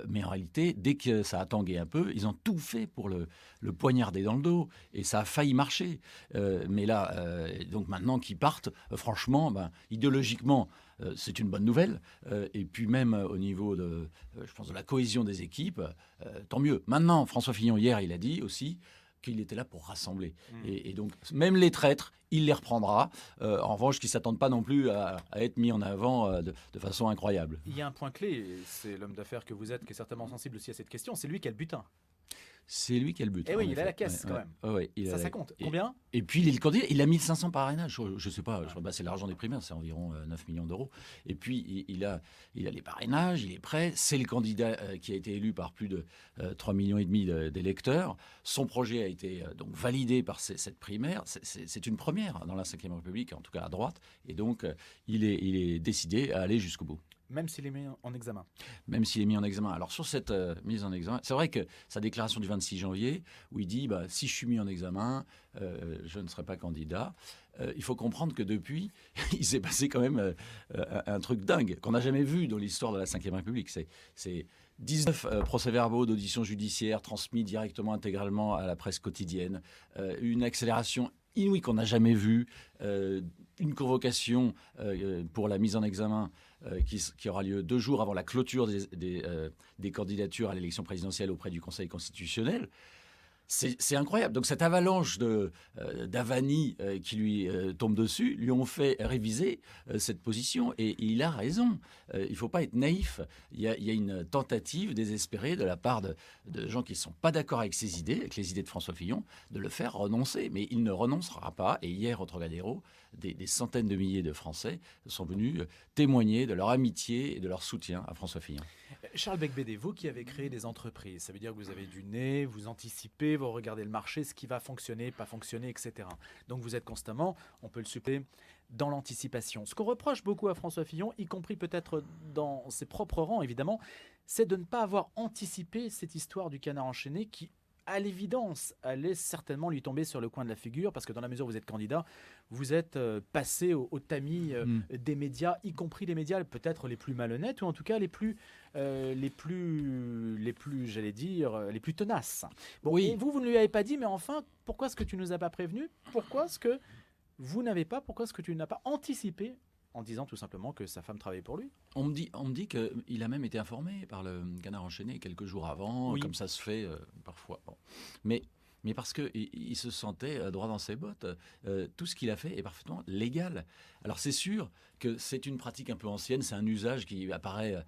Mais en réalité, dès que ça a tangué un peu, ils ont tout fait pour le poignarder dans le dos. Et ça a failli marcher. Mais là, donc maintenant qu'ils partent, franchement, idéologiquement, c'est une bonne nouvelle. Et puis même au niveau je pense, de la cohésion des équipes, tant mieux. Maintenant, François Fillon, hier, il a dit aussi qu'il était là pour rassembler. Et donc, même les traîtres, il les reprendra. En revanche, qu'ils ne s'attendent pas non plus à être mis en avant de façon incroyable. Il y a un point clé, et c'est l'homme d'affaires que vous êtes qui est certainement sensible aussi à cette question, c'est lui qui a le butin. C'est lui qui a le but. Et oui, il a la caisse quand même. Ça compte. Combien ? Et puis, il est le candidat. Il a 1500 parrainages. Je ne sais pas. C'est l'argent des primaires. C'est environ 9 millions d'euros. Et puis, il a les parrainages. Il est prêt. C'est le candidat qui a été élu par plus de 3,5 millions d'électeurs. Son projet a été donc validé par cette primaire. C'est une première dans la Ve République, en tout cas à droite. Et donc, il est décidé à aller jusqu'au bout. Même s'il est mis en examen. Même s'il est mis en examen. Alors sur cette mise en examen, c'est vrai que sa déclaration du 26 janvier, où il dit si je suis mis en examen, je ne serai pas candidat. Il faut comprendre que depuis, il s'est passé quand même un truc dingue qu'on n'a jamais vu dans l'histoire de la Ve République. C'est 19 procès-verbaux d'audition judiciaire transmis directement, intégralement à la presse quotidienne, une accélération inouïe qu'on n'a jamais vue, une convocation pour la mise en examen qui aura lieu 2 jours avant la clôture des candidatures à l'élection présidentielle auprès du Conseil constitutionnel. C'est incroyable. Donc cette avalanche d'avanie qui lui tombe dessus lui ont fait réviser cette position. Et il a raison. Il ne faut pas être naïf. Il y a une tentative désespérée de la part de gens qui ne sont pas d'accord avec ses idées, avec les idées de François Fillon, de le faire renoncer. Mais il ne renoncera pas. Et hier, au Trocadéro, des centaines de milliers de Français sont venus témoigner de leur amitié et de leur soutien à François Fillon. Charles Beigbeder, vous qui avez créé des entreprises, ça veut dire que vous avez du nez, vous anticipez, vous regardez le marché, ce qui va fonctionner, pas fonctionner, etc. Donc vous êtes constamment, on peut le suppléer, dans l'anticipation. Ce qu'on reproche beaucoup à François Fillon, y compris peut-être dans ses propres rangs évidemment, c'est de ne pas avoir anticipé cette histoire du canard enchaîné qui, à l'évidence, allait certainement lui tomber sur le coin de la figure, parce que dans la mesure où vous êtes candidat, vous êtes passé au tamis des médias, y compris les médias peut-être les plus malhonnêtes, ou en tout cas les plus j'allais dire, les plus tenaces. Bon, oui. Et vous ne lui avez pas dit, mais enfin, pourquoi est-ce que tu ne nous as pas prévenus ? Pourquoi est-ce que tu n'as pas anticipé en disant tout simplement que sa femme travaillait pour lui ? On me dit qu'il a même été informé par le canard enchaîné quelques jours avant, comme ça se fait parfois. Bon. Mais parce qu'il se sentait droit dans ses bottes. Tout ce qu'il a fait est parfaitement légal. Alors c'est sûr que c'est une pratique un peu ancienne, c'est un usage qui apparaît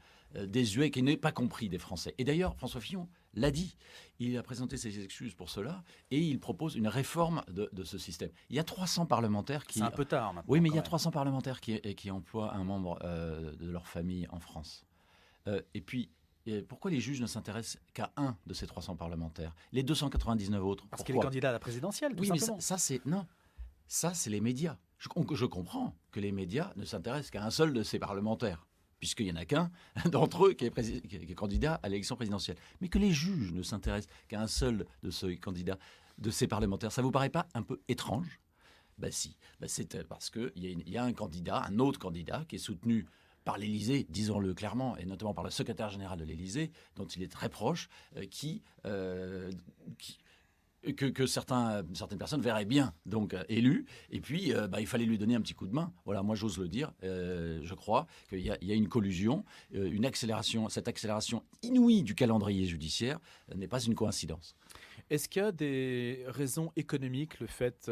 désuet, qui n'est pas compris des Français. Et d'ailleurs, François Fillon l'a dit. Il a présenté ses excuses pour cela et il propose une réforme de ce système. Il y a 300 parlementaires qui... C'est un peu tard maintenant. Oui, mais il y a 300 parlementaires qui emploient un membre de leur famille en France. Et puis, pourquoi les juges ne s'intéressent qu'à un de ces 300 parlementaires ? Les 299 autres, parce qu'il est candidat à la présidentielle, tout simplement. Mais ça, c'est les médias. Je comprends que les médias ne s'intéressent qu'à un seul de ces parlementaires, puisqu'il n'y en a qu'un d'entre eux qui est candidat à l'élection présidentielle. Mais que les juges ne s'intéressent qu'à un seul de ces candidats, de ces parlementaires, ça ne vous paraît pas un peu étrange ? Si. C'est parce qu'il y a un autre candidat qui est soutenu par l'Élysée, disons-le clairement, et notamment par le secrétaire général de l'Élysée, dont il est très proche, qui que certaines personnes verraient bien donc élu. Et puis, il fallait lui donner un petit coup de main. Voilà, moi j'ose le dire. Je crois qu'il y a une collusion, une accélération. Cette accélération inouïe du calendrier judiciaire n'est pas une coïncidence. Est-ce qu'il y a des raisons économiques, le fait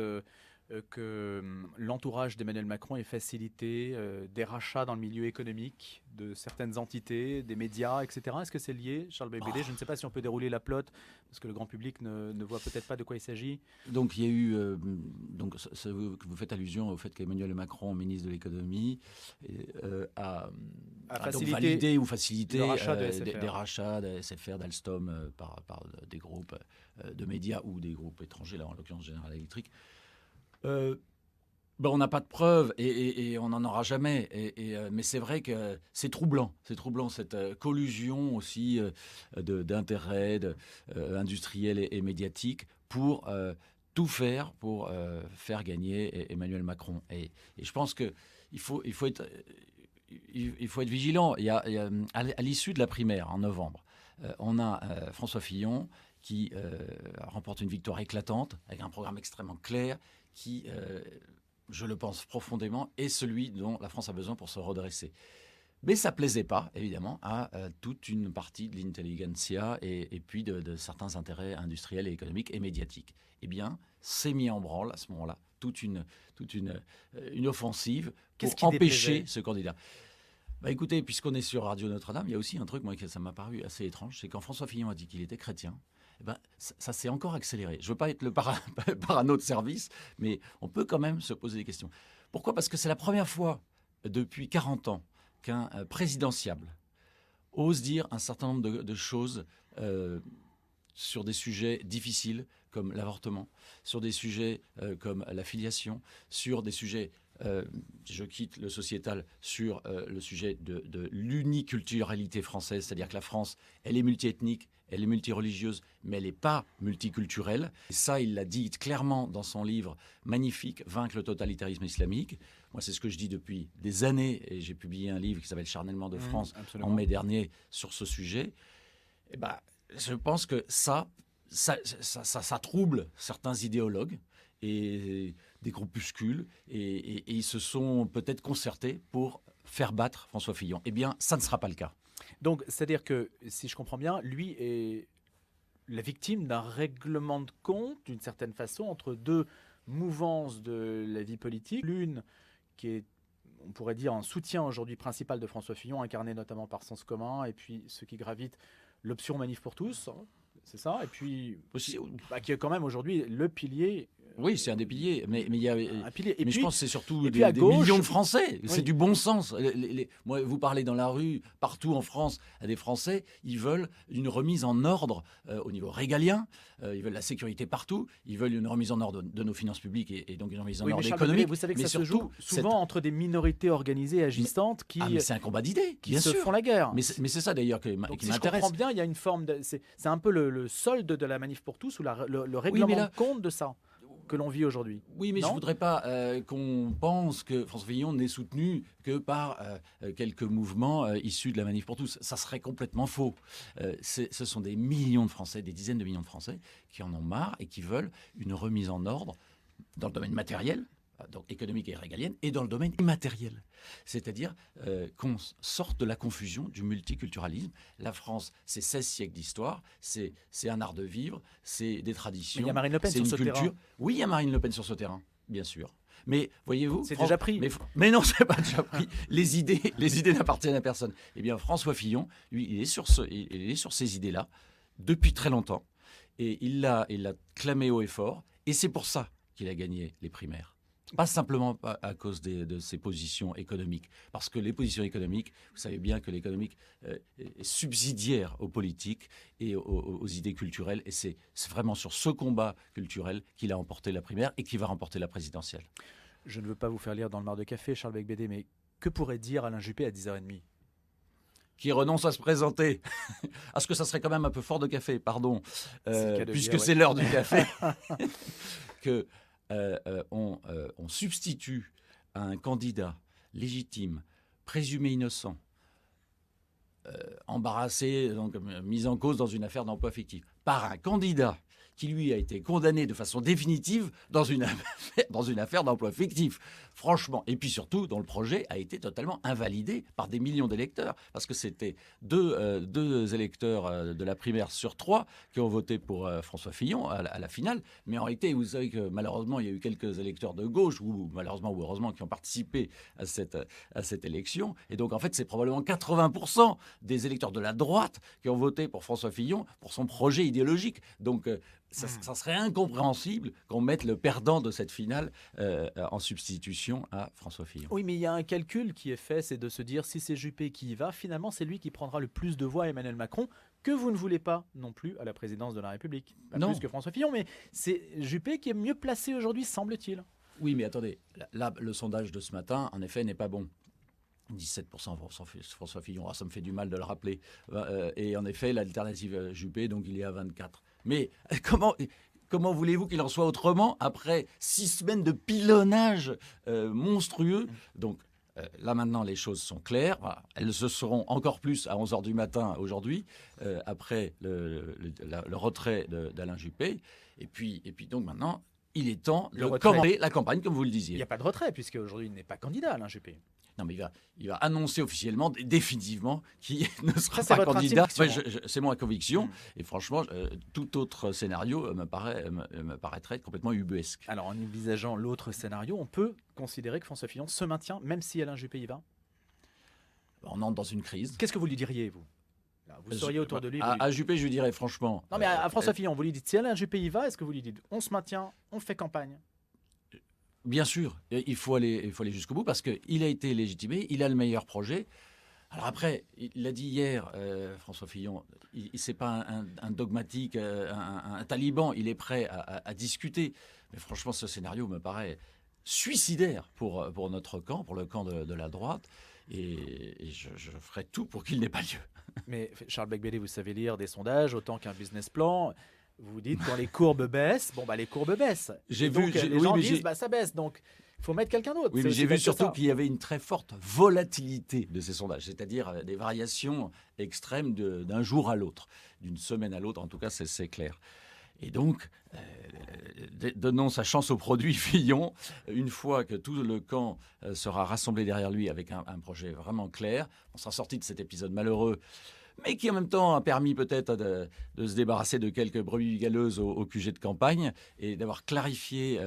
que l'entourage d'Emmanuel Macron ait facilité des rachats dans le milieu économique de certaines entités, des médias, etc. Est-ce que c'est lié, Charles Bébédé? Je ne sais pas si on peut dérouler la plotte, parce que le grand public ne voit peut-être pas de quoi il s'agit. Donc il y a eu, vous faites allusion au fait qu'Emmanuel Macron, ministre de l'économie, a donc validé ou facilité le rachat des rachats de SFR, d'Alstom par des groupes de médias ou des groupes étrangers, là en l'occurrence General Electric. On n'a pas de preuves et on n'en aura jamais. Mais c'est vrai que c'est troublant. C'est troublant cette collusion aussi d'intérêts industriels et médiatiques pour tout faire pour faire gagner Emmanuel Macron. Et je pense qu'il faut être vigilant. Il y a, à l'issue de la primaire en novembre, on a François Fillon qui remporte une victoire éclatante avec un programme extrêmement clair qui, je le pense profondément, est celui dont la France a besoin pour se redresser. Mais ça ne plaisait pas, évidemment, à toute une partie de l'intelligentsia et puis de certains intérêts industriels et économiques et médiatiques. Eh bien, c'est mis en branle à ce moment-là toute une offensive pour empêcher ce candidat. Écoutez, puisqu'on est sur Radio Notre-Dame, il y a aussi un truc, moi, ça m'a paru assez étrange, c'est quand François Fillon a dit qu'il était chrétien, ça s'est encore accéléré. Je ne veux pas être le parano de service, mais on peut quand même se poser des questions. Pourquoi ? Parce que c'est la première fois depuis 40 ans qu'un présidentiable ose dire un certain nombre de choses sur des sujets difficiles comme l'avortement, sur des sujets comme la filiation, sur des sujets, je quitte le sociétal, sur le sujet de l'uniculturalité française, c'est-à-dire que la France, elle est multiethnique, elle est multireligieuse, mais elle n'est pas multiculturelle. Et ça, il l'a dit clairement dans son livre magnifique, Vaincre le totalitarisme islamique. Moi, c'est ce que je dis depuis des années, et j'ai publié un livre qui s'appelle Charnellement de France en mai dernier sur ce sujet. Je pense que ça trouble certains idéologues et des groupuscules, et ils se sont peut-être concertés pour faire battre François Fillon. Eh bien, ça ne sera pas le cas. Donc, c'est-à-dire que, si je comprends bien, lui est la victime d'un règlement de compte, d'une certaine façon, entre deux mouvances de la vie politique. L'une qui est, on pourrait dire, un soutien aujourd'hui principal de François Fillon, incarné notamment par Sens commun, et puis ceux qui gravitent l'option Manif pour tous, c'est ça, et puis aussi, qui est quand même aujourd'hui le pilier. Oui, c'est un des piliers, mais il y a un pilier. Mais je pense que c'est surtout des gauche, millions de Français. Oui. C'est du bon sens. Moi, vous parlez dans la rue, partout en France, à des Français, ils veulent une remise en ordre au niveau régalien. Ils veulent la sécurité partout. Ils veulent une remise en ordre de nos finances publiques et donc une remise en ordre économique. Vous savez que ça se joue souvent entre des minorités organisées et agissantes qui. Mais c'est un combat d'idées, qui se font la guerre. Mais c'est ça d'ailleurs qui m'intéresse. Je comprends bien, il y a une forme c'est un peu le solde de la Manif pour tous ou le règlement de compte de ça que l'on vit aujourd'hui. Oui, mais je ne voudrais pas qu'on pense que François Fillon n'est soutenu que par quelques mouvements issus de la Manif pour tous. Ça serait complètement faux. Ce sont des millions de Français, des dizaines de millions de Français qui en ont marre et qui veulent une remise en ordre dans le domaine matériel, donc économique et régalienne, et dans le domaine immatériel. C'est-à-dire qu'on sorte de la confusion du multiculturalisme. La France, c'est 16 siècles d'histoire, c'est un art de vivre, c'est des traditions. Mais il y a Marine Le Pen sur ce terrain. Oui, il y a Marine Le Pen sur ce terrain, bien sûr. Mais voyez-vous, c'est déjà pris. Mais non, c'est pas déjà pris. Les idées n'appartiennent à personne. Eh bien, François Fillon, lui, il est sur ces idées-là depuis très longtemps, et il l'a clamé haut et fort, et c'est pour ça qu'il a gagné les primaires. Pas simplement à cause de ses positions économiques. Parce que les positions économiques, vous savez bien que l'économique est subsidiaire aux politiques et aux idées culturelles. Et c'est vraiment sur ce combat culturel qu'il a emporté la primaire et qu'il va remporter la présidentielle. Je ne veux pas vous faire lire dans le mar de café, Charles Beigbeder, mais que pourrait dire Alain Juppé à 10h30 ? Qui renonce à se présenter. Est-ce que ça serait quand même un peu fort de café, pardon, puisque c'est l'heure du café, que... on substitue à un candidat légitime, présumé innocent, embarrassé, donc mis en cause dans une affaire d'emploi fictif, par un candidat qui, lui, a été condamné de façon définitive dans une affaire d'emploi fictif. Franchement. Et puis surtout, dont le projet a été totalement invalidé par des millions d'électeurs. Parce que c'était deux électeurs de la primaire sur 3 qui ont voté pour François Fillon à la finale. Mais en réalité, vous savez que malheureusement, il y a eu quelques électeurs de gauche, ou malheureusement ou heureusement, qui ont participé à cette élection. Et donc, en fait, c'est probablement 80% des électeurs de la droite qui ont voté pour François Fillon, pour son projet idéologique. Donc, ça serait incompréhensible qu'on mette le perdant de cette finale en substitution à François Fillon. Oui, mais il y a un calcul qui est fait, c'est de se dire si c'est Juppé qui y va, finalement c'est lui qui prendra le plus de voix à Emmanuel Macron, que vous ne voulez pas non plus à la présidence de la République. Pas Non. plus que François Fillon, mais c'est Juppé qui est mieux placé aujourd'hui, semble-t-il. Oui, mais attendez, là, le sondage de ce matin, en effet, n'est pas bon. 17% pour François Fillon, ça me fait du mal de le rappeler. Et en effet, l'alternative Juppé, donc il est à 24. Mais comment voulez-vous qu'il en soit autrement après 6 semaines de pilonnage monstrueux? Donc là maintenant, les choses sont claires. Voilà. Elles se seront encore plus à 11h du matin aujourd'hui, après le retrait d'Alain Juppé. Et puis donc maintenant, il est temps de commencer la campagne, comme vous le disiez. Il n'y a pas de retrait, puisqu'aujourd'hui il n'est pas candidat, Alain Juppé. Non, mais il va annoncer officiellement, définitivement, qu'il ne sera Ça, pas votre candidat. intuition, C'est mon conviction. Et franchement, tout autre scénario me paraîtrait complètement ubuesque. Alors, en envisageant l'autre scénario, on peut considérer que François Fillon se maintient, même si Alain Juppé y va. On entre dans une crise. Qu'est-ce que vous lui diriez, vous? Là, vous seriez autour de lui. À Juppé, je lui dirais franchement. Non, mais à François Fillon, vous lui dites si Alain Juppé y va, est-ce que vous lui dites on se maintient, on fait campagne? Bien sûr, il faut aller jusqu'au bout parce qu'il a été légitimé, il a le meilleur projet. Alors après, il l'a dit hier, François Fillon, c'est pas un dogmatique, un taliban, il est prêt à discuter. Mais franchement, ce scénario me paraît suicidaire pour notre camp, pour le camp de la droite. Et je ferai tout pour qu'il n'ait pas lieu. Mais Charles Becbédé, vous savez lire des sondages autant qu'un business plan. Vous dites quand les courbes baissent, les courbes baissent. Les gens disent ça baisse, donc il faut mettre quelqu'un d'autre. Oui, mais j'ai vu surtout qu'il y avait une très forte volatilité de ces sondages, c'est-à-dire des variations extrêmes d'un jour à l'autre, d'une semaine à l'autre, en tout cas c'est clair. Et donc, donnons sa chance au produit Fillon, une fois que tout le camp sera rassemblé derrière lui avec un projet vraiment clair, on sera sorti de cet épisode malheureux, mais qui en même temps a permis peut-être de se débarrasser de quelques brebis galeuses au QG de campagne et d'avoir clarifié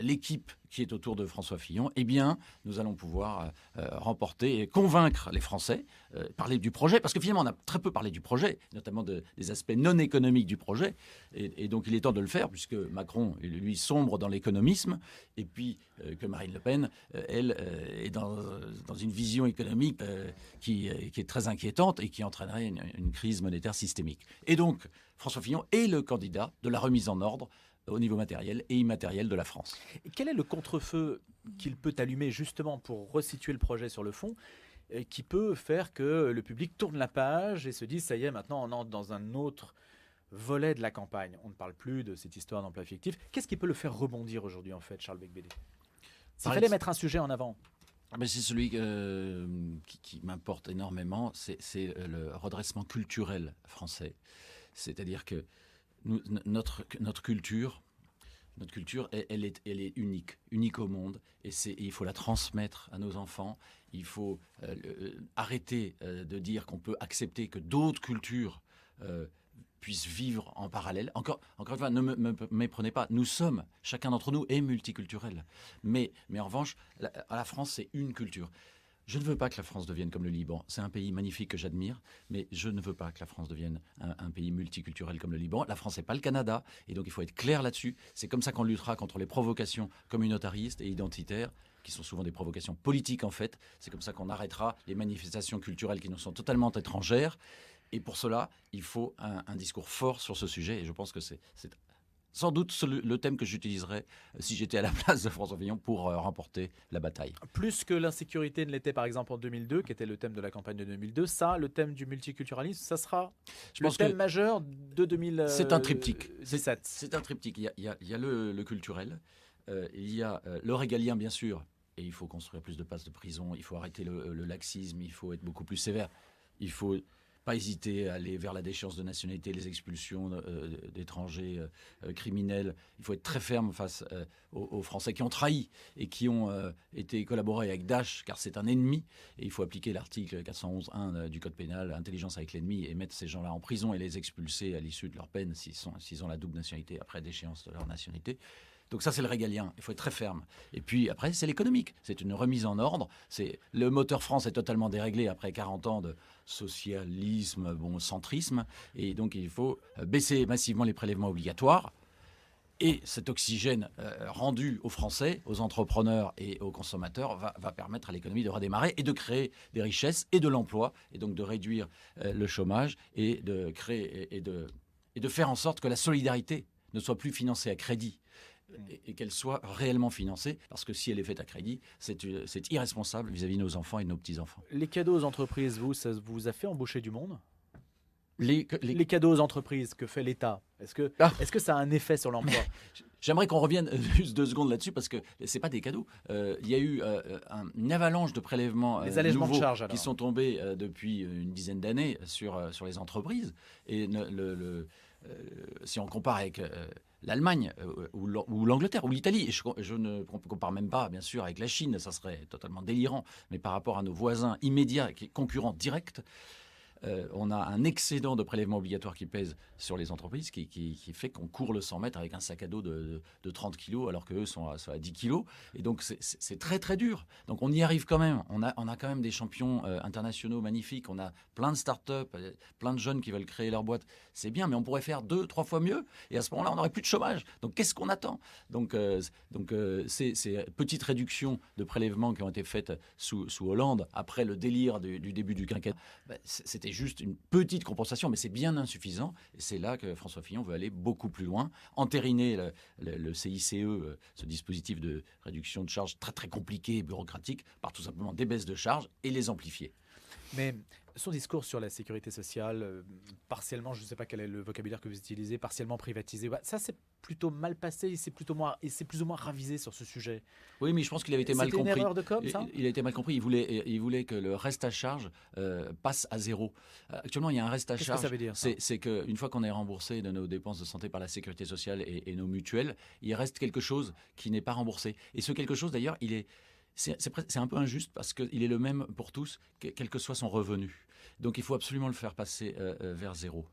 l'équipe qui est autour de François Fillon. Eh bien, nous allons pouvoir remporter et convaincre les Français, parler du projet, parce que finalement, on a très peu parlé du projet, notamment des aspects non économiques du projet, et donc il est temps de le faire, puisque Macron, lui, sombre dans l'économisme, et puis que Marine Le Pen, elle, est dans une vision économique qui est très inquiétante et qui entraînerait une crise monétaire systémique. Et donc, François Fillon est le candidat de la remise en ordre au niveau matériel et immatériel de la France. Et quel est le contre-feu qu'il peut allumer justement pour resituer le projet sur le fond, qui peut faire que le public tourne la page et se dise ça y est, maintenant on entre dans un autre volet de la campagne. On ne parle plus de cette histoire d'emploi fictif. Qu'est-ce qui peut le faire rebondir aujourd'hui en fait, Charles Becbédé? S'il fallait mettre un sujet en avant. Mais c'est celui qui m'importe énormément, c'est le redressement culturel français. C'est-à-dire que notre culture, elle est unique au monde, et il faut la transmettre à nos enfants. Il faut arrêter de dire qu'on peut accepter que d'autres cultures puissent vivre en parallèle. Encore une fois, ne me méprenez pas. Nous sommes, chacun d'entre nous est multiculturel. Mais en revanche, la France, c'est une culture. Je ne veux pas que la France devienne comme le Liban. C'est un pays magnifique que j'admire, mais je ne veux pas que la France devienne un pays multiculturel comme le Liban. La France n'est pas le Canada, et donc il faut être clair là-dessus. C'est comme ça qu'on luttera contre les provocations communautaristes et identitaires, qui sont souvent des provocations politiques en fait. C'est comme ça qu'on arrêtera les manifestations culturelles qui nous sont totalement étrangères. Et pour cela, il faut un discours fort sur ce sujet, et je pense que c'est sans doute le thème que j'utiliserais si j'étais à la place de François Fillon pour remporter la bataille. Plus que l'insécurité ne l'était par exemple en 2002, qui était le thème de la campagne de 2002, ça, le thème du multiculturalisme, ça sera le thème majeur de 2017. C'est un triptyque. C'est un triptyque. Il y a le culturel, il y a le régalien bien sûr, Et il faut construire plus de places de prison, il faut arrêter le laxisme, il faut être beaucoup plus sévère. Il faut pas hésiter à aller vers la déchéance de nationalité, les expulsions d'étrangers criminels. Il faut être très ferme face aux Français qui ont trahi et qui ont été collaborés avec Daesh, car c'est un ennemi. Et il faut appliquer l'article 411.1 du Code pénal, intelligence avec l'ennemi, et mettre ces gens-là en prison et les expulser à l'issue de leur peine s'ils ont la double nationalité après déchéance de leur nationalité. Donc ça, c'est le régalien. Il faut être très ferme. Et puis après, c'est l'économique. C'est une remise en ordre. Le moteur France est totalement déréglé après 40 ans de socialisme, centrisme. Et donc, il faut baisser massivement les prélèvements obligatoires. Et cet oxygène rendu aux Français, aux entrepreneurs et aux consommateurs va permettre à l'économie de redémarrer et de créer des richesses et de l'emploi. Et donc de réduire le chômage et de créer et de faire en sorte que la solidarité ne soit plus financée à crédit. Et qu'elle soit réellement financée, parce que si elle est faite à crédit, c'est irresponsable vis-à-vis de nos enfants et de nos petits-enfants. Les cadeaux aux entreprises, ça vous a fait embaucher du monde ? Les cadeaux aux entreprises que fait l'État, est-ce que ça a un effet sur l'emploi ? J'aimerais qu'on revienne juste 2 secondes là-dessus, parce que ce n'est pas des cadeaux. Il y a eu une avalanche de prélèvements nouveaux qui sont tombés depuis une dizaine d'années sur les entreprises. Et si on compare avec l'Allemagne ou l'Angleterre ou l'Italie, et je ne compare même pas, bien sûr, avec la Chine, ça serait totalement délirant, mais par rapport à nos voisins immédiats, concurrents directs, on a un excédent de prélèvements obligatoires qui pèse sur les entreprises qui fait qu'on court le 100 mètres avec un sac à dos de 30 kilos alors qu'eux sont à 10 kilos. Et donc, c'est très, très dur. Donc, on y arrive quand même. On a quand même des champions internationaux magnifiques. On a plein de start-up, plein de jeunes qui veulent créer leur boîte. C'est bien, mais on pourrait faire 2-3 fois mieux. Et à ce moment-là, on n'aurait plus de chômage. Donc, qu'est-ce qu'on attend ? Donc, ces petites réductions de prélèvements qui ont été faites sous Hollande, après le délire du début du quinquennat, c'était juste une petite compensation, mais c'est bien insuffisant. Et c'est là que François Fillon veut aller beaucoup plus loin, entériner le CICE, ce dispositif de réduction de charges très très compliqué et bureaucratique, par tout simplement des baisses de charges et les amplifier. Mais son discours sur la sécurité sociale, partiellement, je ne sais pas quel est le vocabulaire que vous utilisez, partiellement privatisé, ça c'est plutôt mal passé, il s'est plus ou moins ravisé sur ce sujet. Oui, mais je pense qu'il avait été mal compris. C'était une erreur de com', ça ? Il a été mal compris. Il voulait que le reste à charge passe à zéro. Actuellement, il y a un reste à charge. Qu'est-ce que ça veut dire, ça ? C'est qu'une fois qu'on est remboursé de nos dépenses de santé par la sécurité sociale et nos mutuelles, il reste quelque chose qui n'est pas remboursé. Et ce quelque chose, d'ailleurs, c'est un peu injuste parce qu'il est le même pour tous, quel que soit son revenu. Donc il faut absolument le faire passer vers zéro.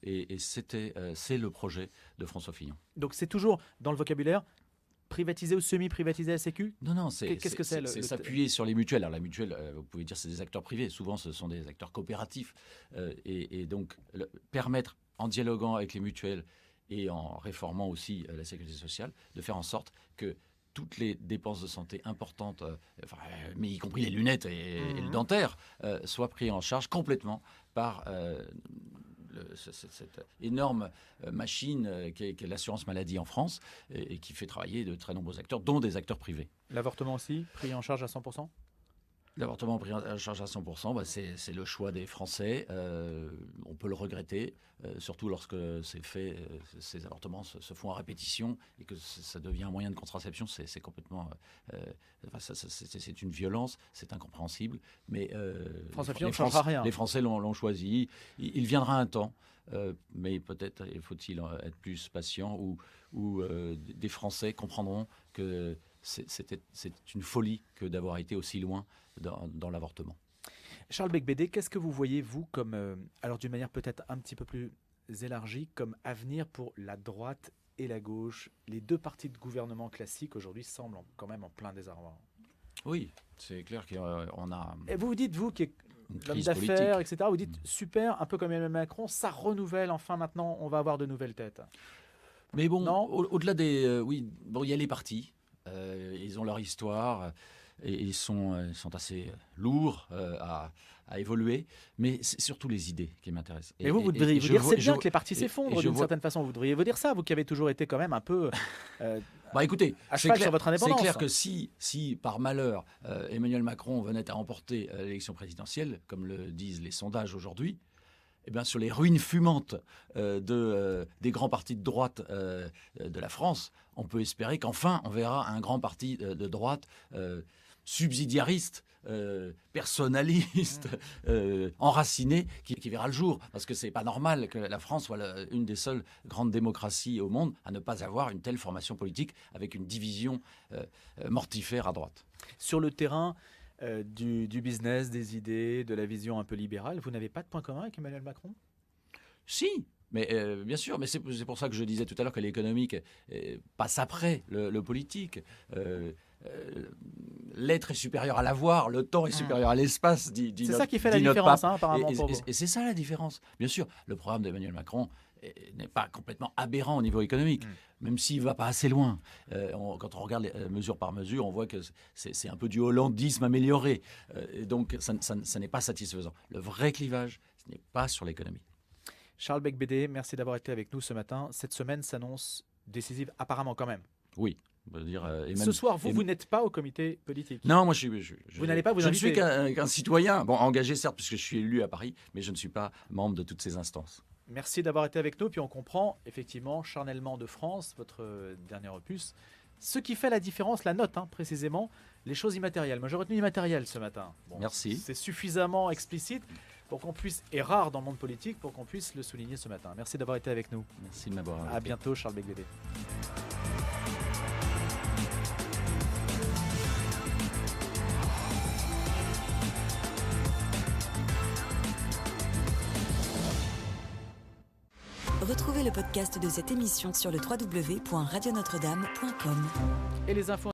C'est le projet de François Fillon. Donc c'est toujours dans le vocabulaire privatiser ou semi-privatiser la Sécu ? Non, qu'est-ce que c'est c'est s'appuyer sur les mutuelles. Alors la mutuelle, vous pouvez dire c'est des acteurs privés. Souvent ce sont des acteurs coopératifs. Et donc permettre, en dialoguant avec les mutuelles et en réformant aussi la sécurité sociale, de faire en sorte que toutes les dépenses de santé importantes, mais y compris les lunettes et le dentaire, soient prises en charge complètement par cette énorme machine qui est l'assurance maladie en France et qui fait travailler de très nombreux acteurs, dont des acteurs privés. L'avortement aussi, pris en charge à 100%? L'avortement pris en charge à 100%, c'est le choix des Français. On peut le regretter, surtout lorsque c'est fait, ces avortements se font à répétition et que ça devient un moyen de contraception. C'est complètement, c'est une violence, c'est incompréhensible. Mais François Fillon ne changera rien. Les Français l'ont choisi. Il viendra un temps, mais peut-être faut-il être plus patient, où des Français comprendront que c'est une folie que d'avoir été aussi loin dans l'avortement. Charles Beigbeder, qu'est-ce que vous voyez, vous, comme, alors d'une manière peut-être un petit peu plus élargie, comme avenir pour la droite et la gauche? Les deux partis de gouvernement classiques aujourd'hui semblent quand même en plein désarroi. Oui, c'est clair qu'on a... Et vous dites, vous qui êtes l'homme d'affaires, etc., vous dites super, un peu comme Emmanuel Macron, ça renouvelle enfin maintenant, on va avoir de nouvelles têtes. Mais bon, au-delà des... oui, bon, il y a les partis. Ils ont leur histoire et ils sont assez lourds à évoluer, mais c'est surtout les idées qui m'intéressent. Et vous devriez vous dire, c'est bien que les partis s'effondrent d'une certaine façon. Vous devriez vous dire ça, vous qui avez toujours été quand même un peu écoutez, à cheval sur votre indépendance. C'est clair que si par malheur Emmanuel Macron venait à remporter l'élection présidentielle, comme le disent les sondages aujourd'hui, eh bien, sur les ruines fumantes des grands partis de droite de la France, on peut espérer qu'enfin on verra un grand parti de droite subsidiariste, personnaliste, enraciné, qui verra le jour. Parce que c'est pas normal que la France soit une des seules grandes démocraties au monde à ne pas avoir une telle formation politique avec une division mortifère à droite. Sur le terrain du business, des idées, de la vision un peu libérale, vous n'avez pas de point commun avec Emmanuel Macron ? Si, mais bien sûr, mais c'est pour ça que je disais tout à l'heure que l'économique passe après le politique. L'être est supérieur à l'avoir, le temps est supérieur à l'espace, dit c'est ça qui fait la différence, apparemment. Et c'est ça la différence. Bien sûr, le programme d'Emmanuel Macron n'est pas complètement aberrant au niveau économique, même s'il ne va pas assez loin. Quand on regarde mesure par mesure, on voit que c'est un peu du hollandisme amélioré. Et donc, ça n'est pas satisfaisant. Le vrai clivage, ce n'est pas sur l'économie. Charles Beigbeder, merci d'avoir été avec nous ce matin. Cette semaine s'annonce décisive, apparemment quand même. Oui. Dire, ce soir, vous n'êtes pas au comité politique. Non, moi vous n'allez pas vous inviter. Je ne suis qu'un citoyen, engagé certes, puisque je suis élu à Paris, mais je ne suis pas membre de toutes ces instances. Merci d'avoir été avec nous. Puis on comprend effectivement Charnellement de France, votre dernier opus. Ce qui fait la différence, la note précisément, les choses immatérielles. Moi j'ai retenu immatériel ce matin. Merci. C'est suffisamment explicite pour qu'on puisse, et rare dans le monde politique, pour qu'on puisse le souligner ce matin. Merci d'avoir été avec nous. Merci de m'avoir invité. À bientôt, Charles Beigbeder. Retrouvez le podcast de cette émission sur le www.radionotre-dame.com. Et les infos